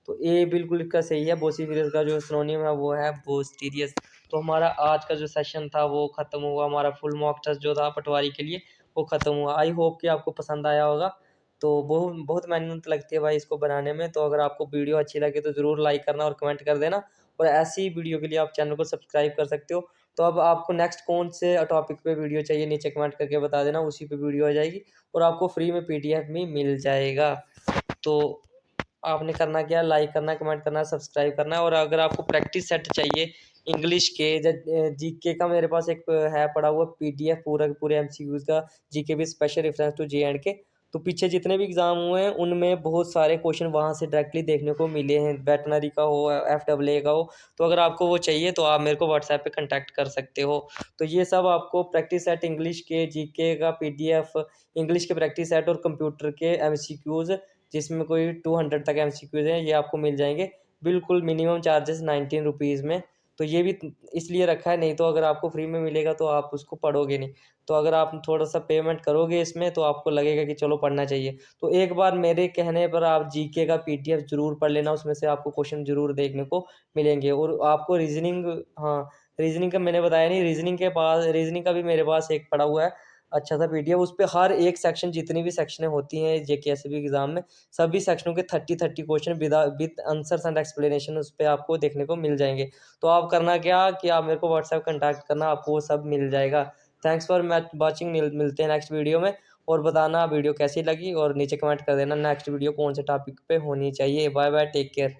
A: तो ए बिल्कुल इसका सही है, बोसीफिरस का जो सिनोनियम है वो है बोस्टीरियस। तो हमारा आज का जो सेशन था वो ख़त्म हुआ, हमारा फुल मॉक टेस्ट जो था पटवारी के लिए वो ख़त्म हुआ। आई होप कि आपको पसंद आया होगा, तो बहुत बहुत मेहनत लगती है भाई इसको बनाने में, तो अगर आपको वीडियो अच्छी लगे तो ज़रूर लाइक करना और कमेंट कर देना, और ऐसी वीडियो के लिए आप चैनल को सब्सक्राइब कर सकते हो। तो अब आपको नेक्स्ट कौन से टॉपिक पे वीडियो चाहिए नीचे कमेंट करके बता देना, उसी पे वीडियो आ जाएगी और आपको फ्री में PDF में मिल जाएगा। तो आपने करना क्या, लाइक करना, कमेंट करना, सब्सक्राइब करना, और अगर आपको प्रैक्टिस सेट चाहिए इंग्लिश के, GK का मेरे पास एक है पड़ा हुआ PDF पूरा के पूरे MCQs का, GK भी स्पेशल रेफरेंस टू J&K, तो पीछे जितने भी एग्ज़ाम हुए हैं उनमें बहुत सारे क्वेश्चन वहाँ से डायरेक्टली देखने को मिले हैं, वेटनरी का हो, FAA का हो, तो अगर आपको वो चाहिए तो आप मेरे को WhatsApp पे कांटेक्ट कर सकते हो। तो ये सब आपको प्रैक्टिस सेट इंग्लिश के, GK का PDF, इंग्लिश के प्रैक्टिस सेट और कंप्यूटर के MCQs, जिसमें कोई 200 तक MCQs हैं, ये आपको मिल जाएंगे बिल्कुल मिनिमम चार्जेस 19 रुपीज़ में। तो ये भी इसलिए रखा है, नहीं तो अगर आपको फ्री में मिलेगा तो आप उसको पढ़ोगे नहीं, तो अगर आप थोड़ा सा पेमेंट करोगे इसमें तो आपको लगेगा कि चलो पढ़ना चाहिए। तो एक बार मेरे कहने पर आप GK का PDF ज़रूर पढ़ लेना, उसमें से आपको क्वेश्चन ज़रूर देखने को मिलेंगे। और आपको रीजनिंग, हाँ रीजनिंग का मैंने बताया नहीं, रीजनिंग के पास, रीजनिंग का भी मेरे पास एक पड़ा हुआ है, अच्छा सा पीडीएफ, उस पे हर एक सेक्शन, जितनी भी सेक्शनें होती हैं जेकेएसबी एग्जाम में, सभी सेक्शनों के 30 question with answers and explanation उस पे आपको देखने को मिल जाएंगे। तो आप करना क्या कि आप मेरे को व्हाट्सएप कंटैक्ट करना, आपको वो सब मिल जाएगा। थैंक्स फॉर वॉचिंग, मिलते हैं नेक्स्ट वीडियो में। और बताना वीडियो कैसी लगी और नीचे कमेंट कर देना नेक्स्ट वीडियो कौन से टॉपिक पे होनी चाहिए। Bye bye, take care.